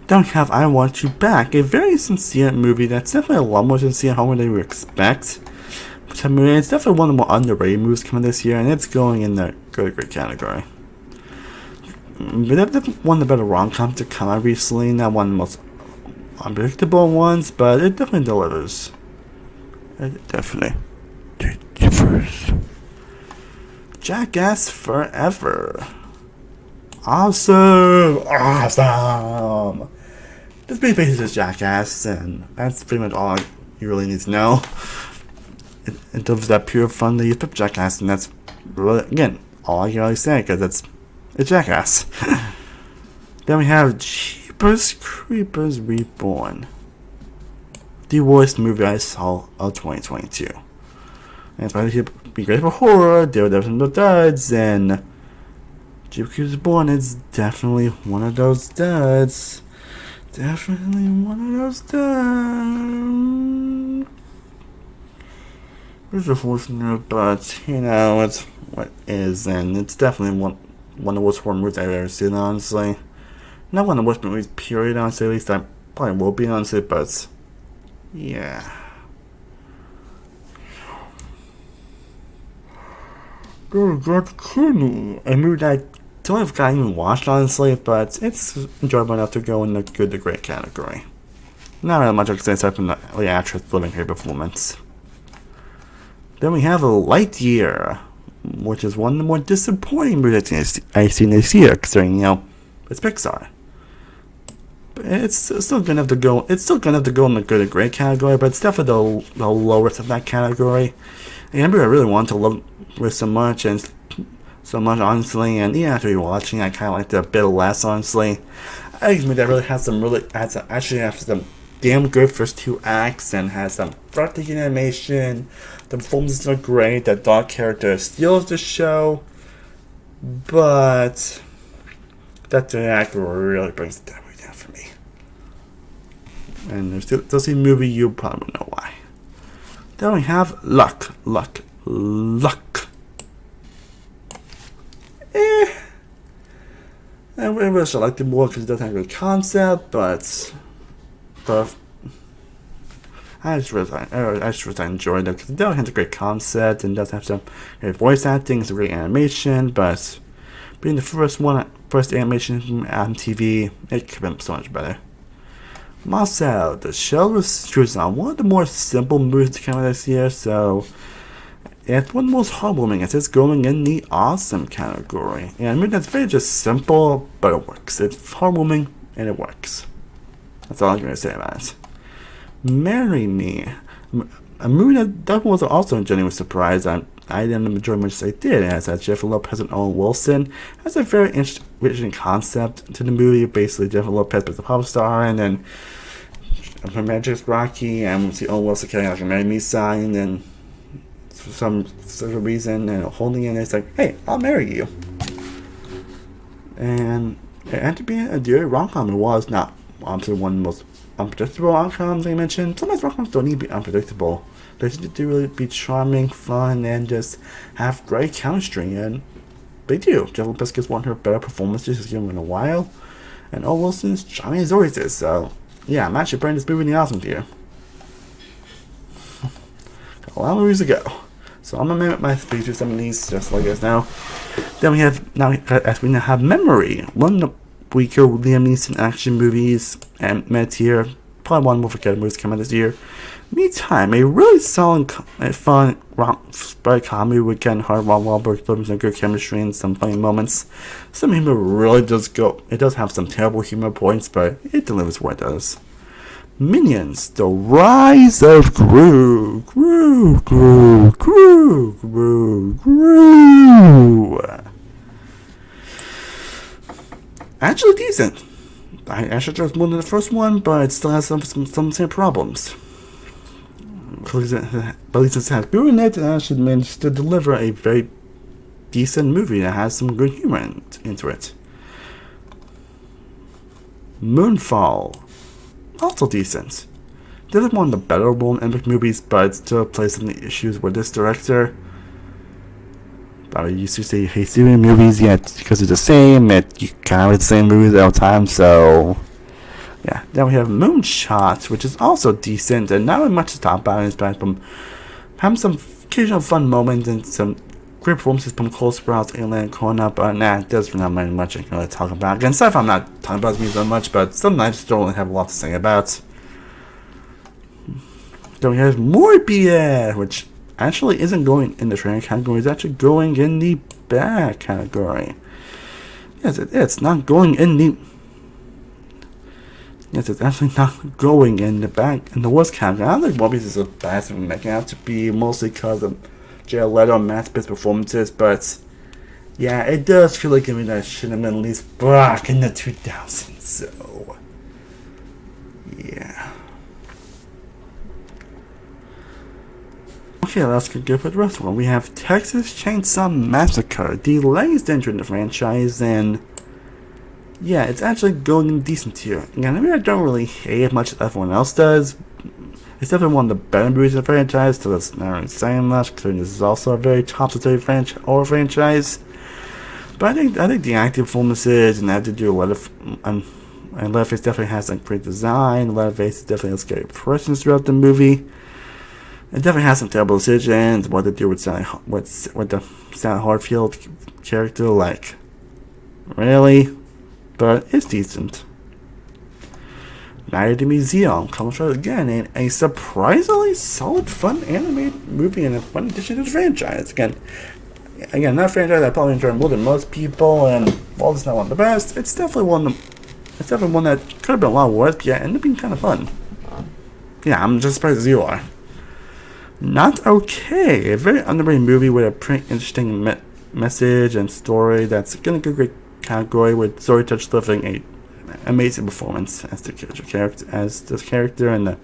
Then we have I Want You Back, a very sincere movie that's definitely a lot more sincere than we would expect. It's definitely one of the more underrated movies coming this year, and it's going in the good great category. But that's one of the better rom-coms to come out recently, not one of the most unpredictable ones, but it definitely delivers. It definitely delivers. Jackass Forever. Awesome! This basically is just Jackass, and that's pretty much all you really need to know. It delivers that pure fun that you put Jackass, and that's really, again, all I can really say, because it's Jackass. Then we have Jeepers Creepers Reborn, the worst movie I saw of 2022. And it's probably be great for horror, there were definitely no duds, and Jeepers Creepers Reborn is definitely one of those duds. Definitely one of those duds. It's unfortunate, but you know, it's what is, and it's definitely one of the worst horror movies I've ever seen, honestly. Not one of the worst movies, period, honestly. At least I probably will be, honestly, but yeah. Good Cooney. A movie that I don't know if I even watched, honestly, but it's enjoyable enough to go in the good to great category. Not really much I can say aside from the actress living her performance. Then we have Lightyear, which is one of the more disappointing movies I've seen this year, considering, you know, it's Pixar. But it's still gonna have to go. It's still gonna have to go in the good and great category, but it's definitely the lowest of that category. And I really wanted to love it so much, honestly. And even after rewatching, I kind of liked it a bit less, honestly. I think that really has some damn good first two acts and has some breathtaking animation. The performances are great. The dog character steals the show, but that third act really brings it down for me. And if you see the movie, you probably know why. Then we have Luck. I wish I liked it more because it doesn't have a good concept, but I just really enjoyed it because it does have a great concept and does have some great voice acting, some great animation, but being the first animation from MTV, it could have been so much better. Marcel, the show was chosen on one of the more simple movies to come out this year, so it's one of the most heartwarming as it's going in the awesome category. And I mean, that's very just simple, but it works. It's heartwarming and it works. That's all I'm going to say about it. Marry Me, a movie that was also a genuine surprise. I didn't enjoy much as they did, as Jennifer Lopez and Owen Wilson has a very interesting concept to the movie. Basically, Jennifer Lopez is a pop star, and then her marriage Rocky, and we see Owen Wilson carrying like a marry me sign, and for some sort of reason, and holding it, and it's like, hey, I'll marry you. And it ended up being a dear rom-com. It was not obviously one of the most unpredictable rom-coms I mentioned. Sometimes rom-coms don't need to be unpredictable. They need to really be charming, fun, and just have great chemistry, and they do. Jennifer Lopez gives one of her better performances she's given in a while, and Owen Wilson's charming as always is, so yeah, I'm actually putting this movie in the awesome tier. Got a lot of movies to go. So I'm gonna make my speech with some of these, just like this now. Then we have as we now have Memory, one of the weaker Liam Neeson action movies, and mid tier, probably one more forgettable movies coming out this year. Me Time, a really solid, fun, bright comedy with Ken Hart, Ron Wahlberg, delivering some good chemistry and some funny moments. Some humor really does go. It does have some terrible humor points, but it delivers what it does. Minions, The Rise of Gru. Actually decent. I actually chose more than the first one, but it still has some same problems. But at least it has Gru in it, and actually managed to deliver a very decent movie that has some good humor into it. Moonfall, also decent. This is one of the better known epic movies, but still plays some of the issues with this director. I used to say hate doing movies, yet because it's the same, you kind of the same movies all the time, so yeah. Then we have Moonshot, which is also decent and not really much to talk about. It's bad from having some occasional fun moments and some great performances from Cole Sprouse and Leonard Cohen, but nah, there's not really much I can really talk about. Again, sorry if I'm not talking about this movie so much, but some I just don't really have a lot to say about. Then we have Morbius, which actually isn't going in the trailer category, it's actually going in the bad category. Yes, it's not going in the... Yes, it's actually not going in the worst category. I don't think Morbius is as bad as I'm making out to be, mostly because of Jared Leto and Matt Smith's performances, but yeah, it does feel like a movie that should have been at least back in the 2000s, so yeah. Okay, let's go for the rest of one. We have Texas Chainsaw Massacre, the latest entry in the franchise, and yeah, it's actually going decent here. Again, I mean, I don't really hate it much as everyone else does. It's definitely one of the better movies in the franchise, so that's not really saying much, considering this is also a very top-tier horror franchise. But I think the acting performances and that to do a lot of... and Leatherface definitely has some great design. Leatherface definitely has great presence throughout the movie. It definitely has some terrible decisions, what to do with the Sally Hartfield character, like, really? But it's decent. Night at the Museum comes out again in a surprisingly solid, fun animated movie and a fun addition to the franchise. Again, not a franchise I probably enjoy more than most people, and while it's not one of the best, it's definitely one that could have been a lot worse, but yeah, ended up being kind of fun. Yeah, I'm just surprised as you are. Not Okay, a very underrated movie with a pretty interesting message and story that's gonna go great category, with Zoe Touch delivering an amazing performance as the character, and the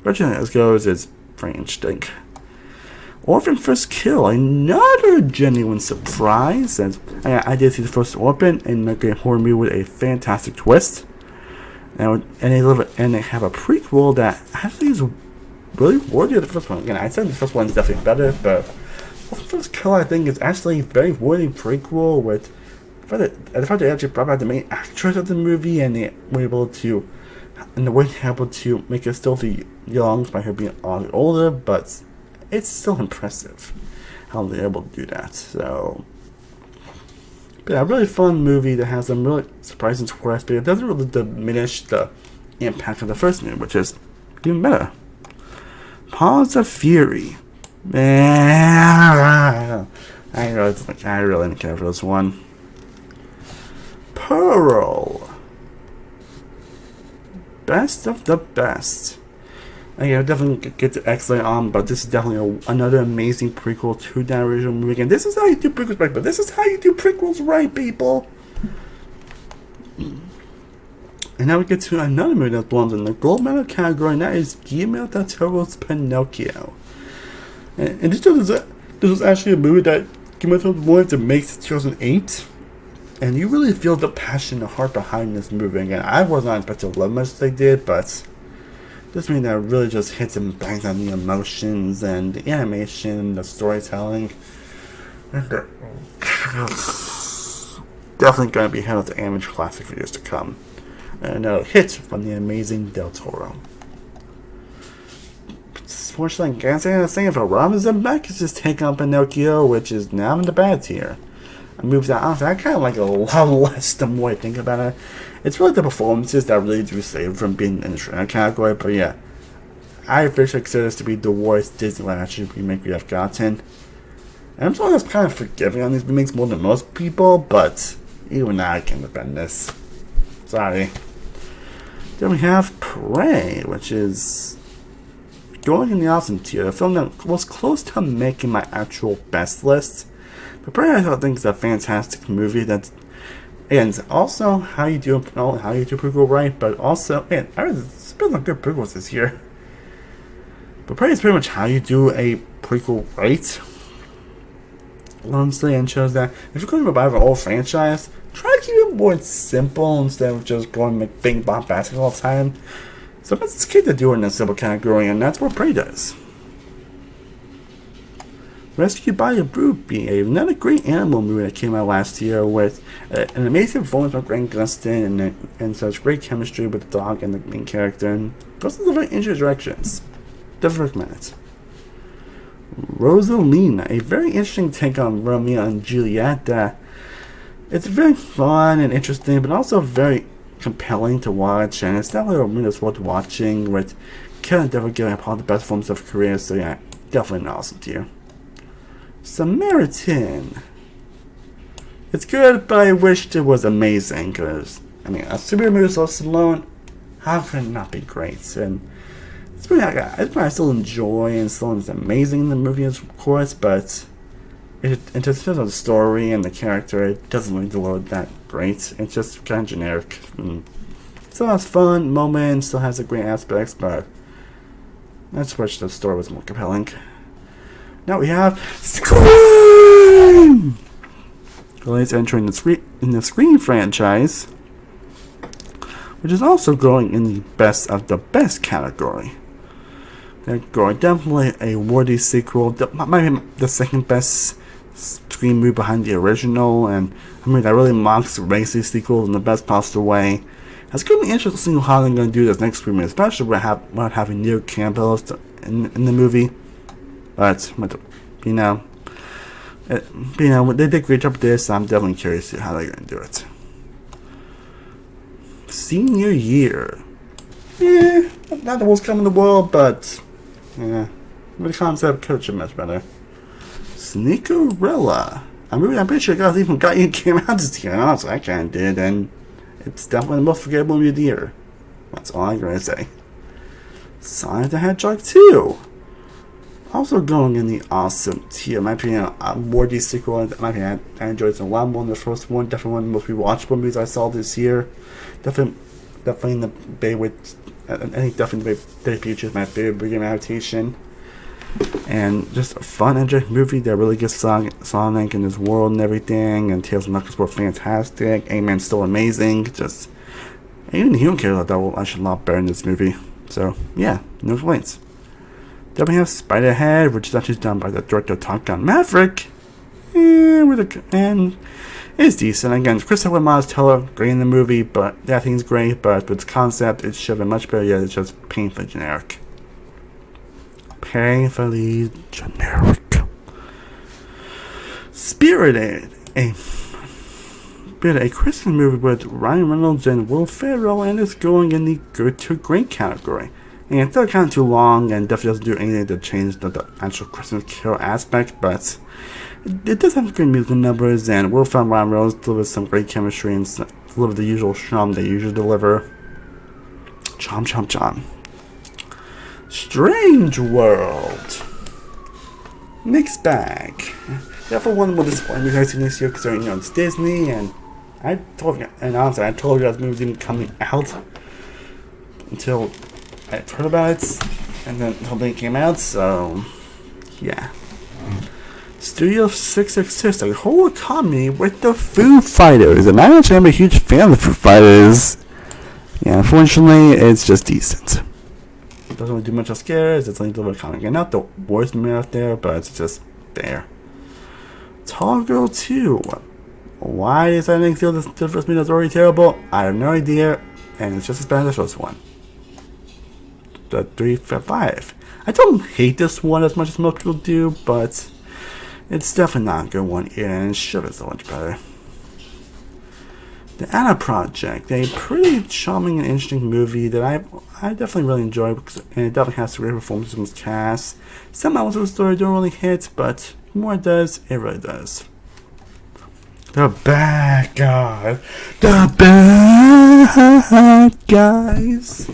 version as goes is very interesting. Orphan First Kill, another genuine surprise, as I did see the first Orphan in a great horror movie with a fantastic twist, and they have a prequel that actually is really worthy of the first one. Again, I said the first one is definitely better, but Orphan First Kill I think is actually a very worthy prequel with the fact they actually brought back the main actress of the movie, and they were able to make her still feel young by her being older, but it's still impressive how they're able to do that. So, but yeah, a really fun movie that has some really surprising twists, but it doesn't really diminish the impact of the first movie, which is even better. Paws of Fury. I really didn't care for this one. Pearl. Best of the best. And yeah, definitely get to excellent on, but this is definitely another amazing prequel to that original movie. And this is how you do prequels right, but this is how you do prequels right, people. And now we get to another movie that belongs in the gold medal category, and that is Guillermo del Toro's Pinocchio. And this was actually a movie that Guillermo del Toro wanted to make in 2008. And you really feel the passion, the heart behind this movie. Again, I was not expecting to love much they did, but this movie that really just hits and bangs on the emotions and the animation, the storytelling. And definitely going to be held as an amateur classic for years to come. And a hit from the amazing Del Toro. Fortunately, I can't say anything if Robinson Beck is just taking on Pinocchio, which is now in the bad tier. I moved that honestly, I kind of like it a lot less the more I think about it. It's really the performances that really do save from being in the trainer category, but yeah. I officially consider this to be the worst Disney live action remake we have gotten. And I'm someone that's kind of forgiving on these remakes more than most people, but even I can defend this. Sorry. Then we have Prey, which is going in the awesome tier, a film that was close to making my actual best list. But Prey, I think, is a fantastic movie that, and also how you do prequel right, but also, man, there's been some good prequels this year. But Prey is pretty much how you do a prequel right. Honestly, and shows that if you're going to revive an old franchise, try to keep it more simple instead of just going big bombastic all the time. Sometimes it's key to do it in a simple category, and that's what Prey does. Rescued by a Ruby, another great animal movie that came out last year with an amazing performance by Grant Gustin and such great chemistry with the dog and the main character, and goes in some very interesting directions. Definitely recommend it. Rosalina, a very interesting take on Romeo and Juliet. It's very fun and interesting, but also very compelling to watch, and it's definitely a movie that's worth watching, with Kevin definitely giving up all the best forms of career, so yeah, definitely an awesome tier. Samaritan. It's good, but I wished it was amazing, because, I mean, a superhero movie so alone, how can it not be great? And it's pretty, I still enjoy, and still is amazing in the movie, of course, but in terms of the story and the character, it doesn't really deliver that great. It's just kind of generic. And still has fun moments, still has the great aspects, but I just wish the story was more compelling. Now we have Scream! Latest entering the Scream franchise, which is also growing in the best of the best category. They're growing definitely a worthy sequel. That might be the second best Scream movie behind the original, and I mean that really mocks racist sequels in the best possible way. It's going to be interesting how they're going to do this next Scream, especially without having new cameos in the movie. But you know, they did a great job with this. So I'm definitely curious to see how they're going to do it. Senior year, not the worst come in the world, but yeah, the concept could have much better. Sneakerella. I'm pretty sure guys even came out this year, and honestly, I kind of did, and it's definitely the most forgettable movie of the year. That's all I'm going to say. Sonic the Hedgehog 2. Also going in the awesome tier. In my opinion, a worthy sequel. In my opinion, I enjoyed it a lot more than the first one. Definitely one of the most rewatchable movies I saw this year. Definitely in the bay with, I think definitely the future is my favorite video game adaptation. And just a fun, enjoyable movie that really gets Sonic and his world and everything. And Tails and Knuckles were fantastic. Eggman's still amazing. Just, even the human character that was actually a lot better in this movie. So, yeah, no complaints. Then we have Spiderhead, which is actually done by the director of Top Gun Maverick. And it's decent. Again, Christopher Miles Teller, great in the movie, but that thing's great, but with its concept, it should have been much better, yet it's just painfully generic. Painfully generic. Spirited, a Christmas movie with Ryan Reynolds and Will Ferrell, and it's going in the good to great category. And it's still kind of too long, and definitely doesn't do anything to change the actual Christmas Carol aspect, but it does have great musical numbers, and Will Ferrell and Ryan Reynolds delivers some great chemistry and deliver the usual charm they usually deliver. Chom. Strange World. Mixed bag. Definitely one more disappointing movie I've seen this year considering, it's Disney, and honestly, I told you that this movie wasn't coming out until I heard about it, and then something came out, so yeah. Studio 666, a whole comedy with the Foo Fighters, and I actually am a huge fan of the Foo Fighters. Yeah, unfortunately, it's just decent. It doesn't really do much of scares, it's like a little bit of comedy. Not the worst movie out there, but it's just there. Tall Girl 2. Why is that anything feel the first movie that's already terrible? I have no idea, and it's just as bad as the first one. The 3-5. I don't hate this one as much as most people do, but it's definitely not a good one, and it should have been so much better. The Anna Project, a pretty charming and interesting movie that I definitely really enjoy, and it definitely has some great performances from its cast. Some elements of the story don't really hit, but the more it does, it really does. The bad guys. The bad guys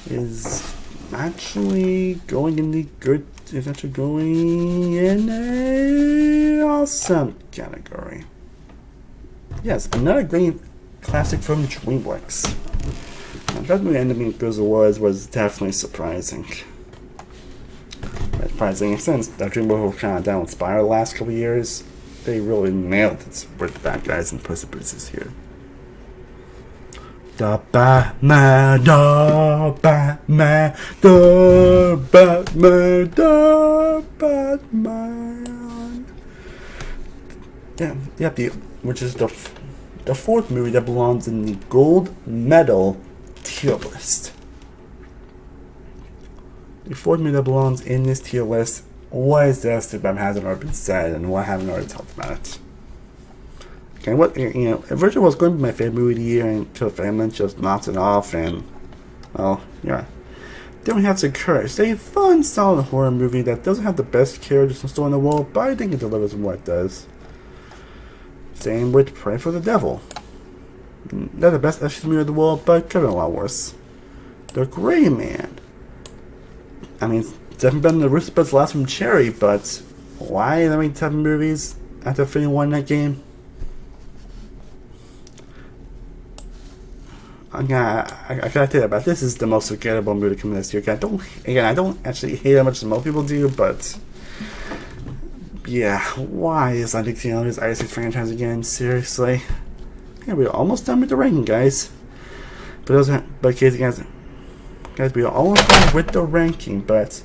is actually going in the good. Is actually going in a awesome category. Yes, another great classic from DreamWorks. The fact that we ended up being as good as it was definitely surprising. Surprising since that DreamWorks was kind of down with Spire the last couple of years. They really nailed it with the bad guys and Puss in Boots here. The Batman, the Batman, the Batman, the Batman. Yeah, which is the fourth movie that belongs in the gold medal tier list. The fourth movie that belongs in this tier list. What is this that hasn't already been said, and what haven't already talked about it? Okay, originally was going to be my favorite movie of the year, and Kill the Family just knocked it off, and well, yeah. Then we have The Curse, it's a fun, solid horror movie that doesn't have the best characters in store in the world, but I think it delivers on what it does. Same with Pray for the Devil. Not the best action movie in the world, but could have been a lot worse. The Gray Man. I mean, it's definitely better than the Rooster Teeth's last from Cherry, but why are there many type of movies after finishing one in that game? I gotta tell you about this. Is the most forgettable movie coming this year. I don't actually hate it as much as most people do, but yeah, why is I think this Ice Age franchise again? Seriously, yeah, we're almost done with the ranking, guys. Guys, we are almost done with the ranking, but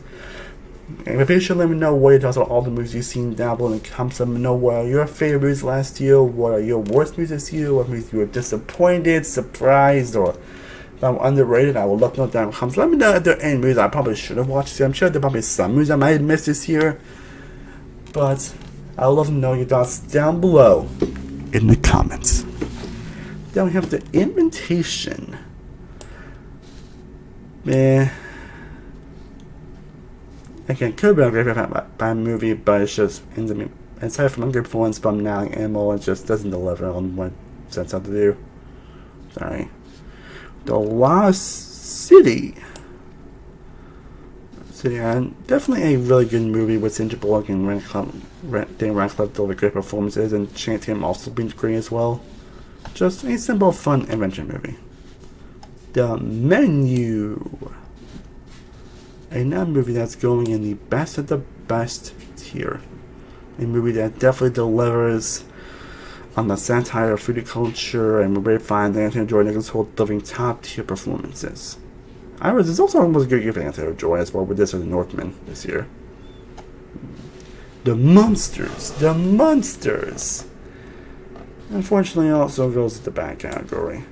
maybe you should let me know what you thought about all the movies you've seen down below in the comments. Let me know what are your favorite movies last year, what are your worst movies this year, what movies you were disappointed, surprised, or underrated. I will love to know down in the comments. Let me know if there are any movies I probably should have watched this year. I'm sure there are probably some movies I might have missed this year, but I would love to know your thoughts down below in the comments. Then we have The Invitation. Again, could have been a great bad movie, but it's just aside from a great performance from Natalie Animal, it just doesn't deliver on what it sets out to do. Sorry. The Lost City. Definitely a really good movie with Sandra Bullock and Dan Radcliffe deliver great performances, and Channing Tatum also being great as well. Just a simple, fun adventure movie. The Menu. Another movie that's going in the best of the best tier. A movie that definitely delivers on the satire of food culture, and we're very fine that Anthony Joy Nichols Holt delivering top tier performances. There's also almost a good gift for Anthony Joy as well with this and The Northman this year. The Monsters. The Monsters. Unfortunately, also goes to the bad category.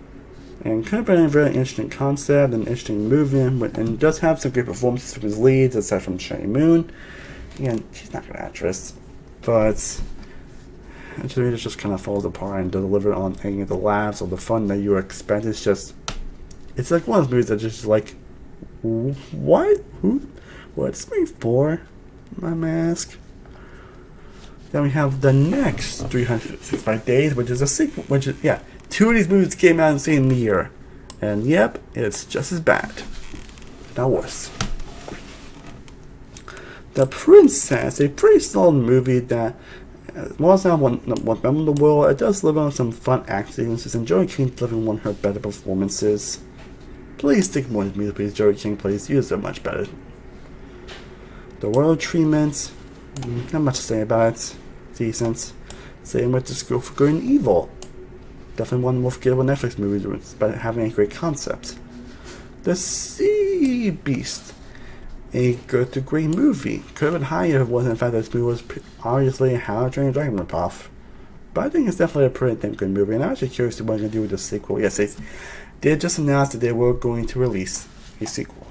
And could have been a very interesting concept, an interesting movie, and does have some great performances from his leads, aside from Shani Moon. Again, she's not a good actress, but it just kind of falls apart and deliver on any of the laughs or the fun that you expect. It's like one of those movies that just like, what? What's me for? My mask. Then we have the next 365 Days, which is a sequel, two of these movies came out in the same year. And yep, it's just as bad. Not worse. The Princess, a pretty solid movie that, while it's not one in the world, it does deliver on some fun acting. Just enjoy King delivering one of her better performances. Please stick more to music, please. Joey King, please. You deserve much better. The royal treatment, not much to say about it. Decent. Same with The School for Good and Evil. Definitely one more forgettable Netflix movie, despite having a great concept. The Sea Beast, a good to great movie. Could have been higher if it wasn't the fact that this movie was obviously How to Train Your Dragon ripoff. But I think it's definitely a pretty damn good movie, and I'm actually curious to what they're going to do with the sequel. Yes, they just announced that they were going to release a sequel.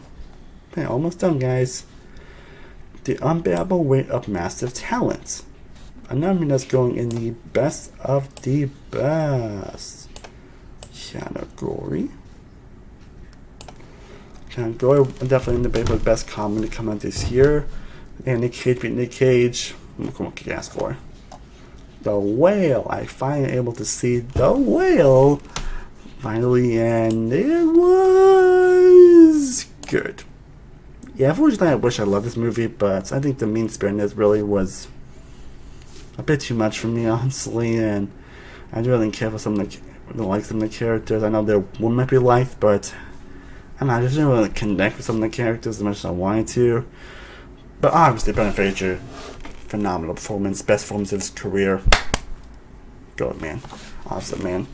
Okay, almost done, guys. The Unbearable Weight of Massive Talent. Another movie that's going in the best of the best category. Definitely in the debate for the best comedy to come out this year. And Nick Cage. What can you ask for? The Whale. I finally able to see The Whale finally, and it was good. Yeah, unfortunately, I wish I loved this movie, but I think the mean-spiritedness really was a bit too much for me, honestly, and I really didn't care for some of the characters. I know their one might be liked, but I don't know, I just didn't really connect with some of the characters as much as I wanted to. But obviously, Brendan Fraser, phenomenal performance, best performance of his career. Good, man. Awesome, man.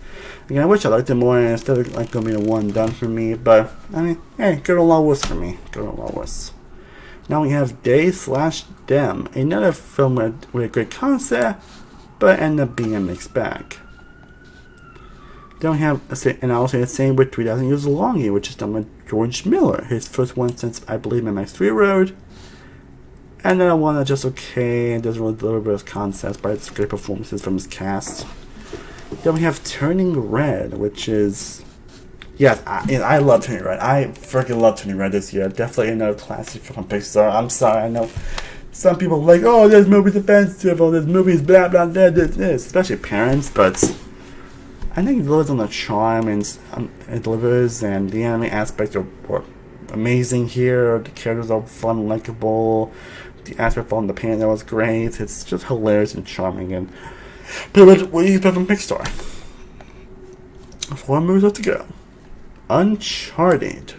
Again, I wish I liked it more, and instead of like going to be a one done for me, but I mean, hey, good old lot worse for me. Good old lot worse. Now we have Day/Dem, another film with a great concept, but ended up being a mixed bag. Then we have, and I also the same with 3,000 Years of Longing, which is done by George Miller, his first one since, I believe, Mad Max 3 Road. And then one that's just okay, and doesn't really deliver his concepts, but it's great performances from his cast. Then we have Turning Red, which is, yes, I love Turning Red. I freaking love Turning Red this year. Definitely another classic from Pixar. I'm sorry, I know some people are like, oh, this movie's offensive, or this movie's blah blah blah, this, especially parents, but I think it delivers on the charm, and it delivers, and the anime aspects are amazing here. The characters are fun, likable. The aspect from the paint that was great. It's just hilarious and charming, and pretty much what you expect from Pixar. 4 movies left to go. Uncharted.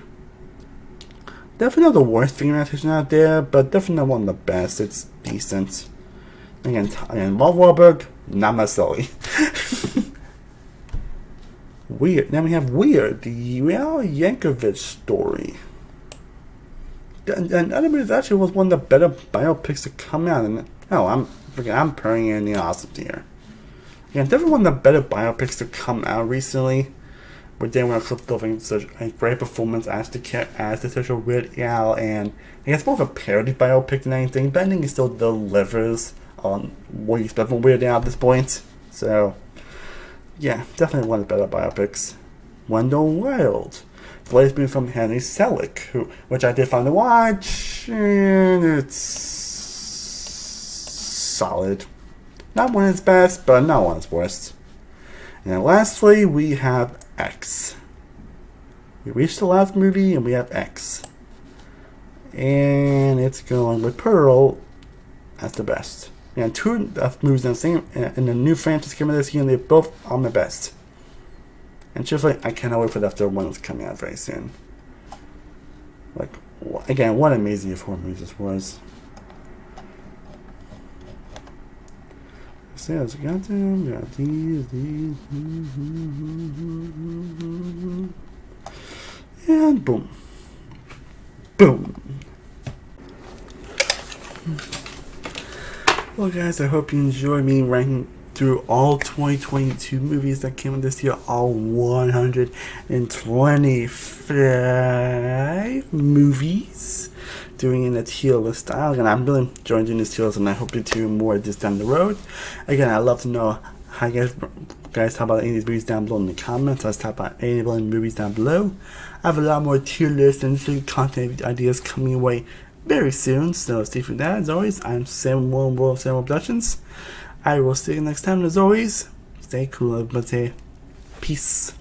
Definitely not the worst film adaptation out there, but definitely not one of the best. It's decent. Again, Mark Wahlberg, not my silly. Weird. Then we have Weird, the Al Yankovic story. And other movies actually was one of the better biopics to come out. And I'm purring in the awesome here. Yeah, definitely one of the better biopics to come out recently. But then when I clipped over such a great performance as the social Weird Al, and I guess more of a parody biopic than anything, but I think he still delivers on what you expect from Weird Al at this point. So yeah, definitely one of the better biopics. Wendell Wild, the latest movie from Henry Selick, which I did finally watch, and it's solid. Not one of his best, but not one of his worst. And then lastly, we have X. We reached the last movie, and we have X. And it's going with Pearl as the best. And 2 movies in the new franchise coming this year, and they're both on the best. And truthfully, I cannot wait for the third one that's coming out very soon. Like, again, what an amazing year for movies this was. So yeah, got these. And boom. Boom. Well, guys, I hope you enjoyed me ranking through all 2022 movies that came out this year, all 125 movies, doing in a tier list style. And I'm really enjoying doing this tier list, and I hope to do more of this down the road. Again, I'd love to know how you guys talk about any of these movies down below in the comments. Let's talk about any of the movies down below. I have a lot more tier lists and content ideas coming your way very soon, so stay tuned for that. As always, I'm Sam World of Sam Productions. I will see you next time, and as always, stay cool, everybody. Peace.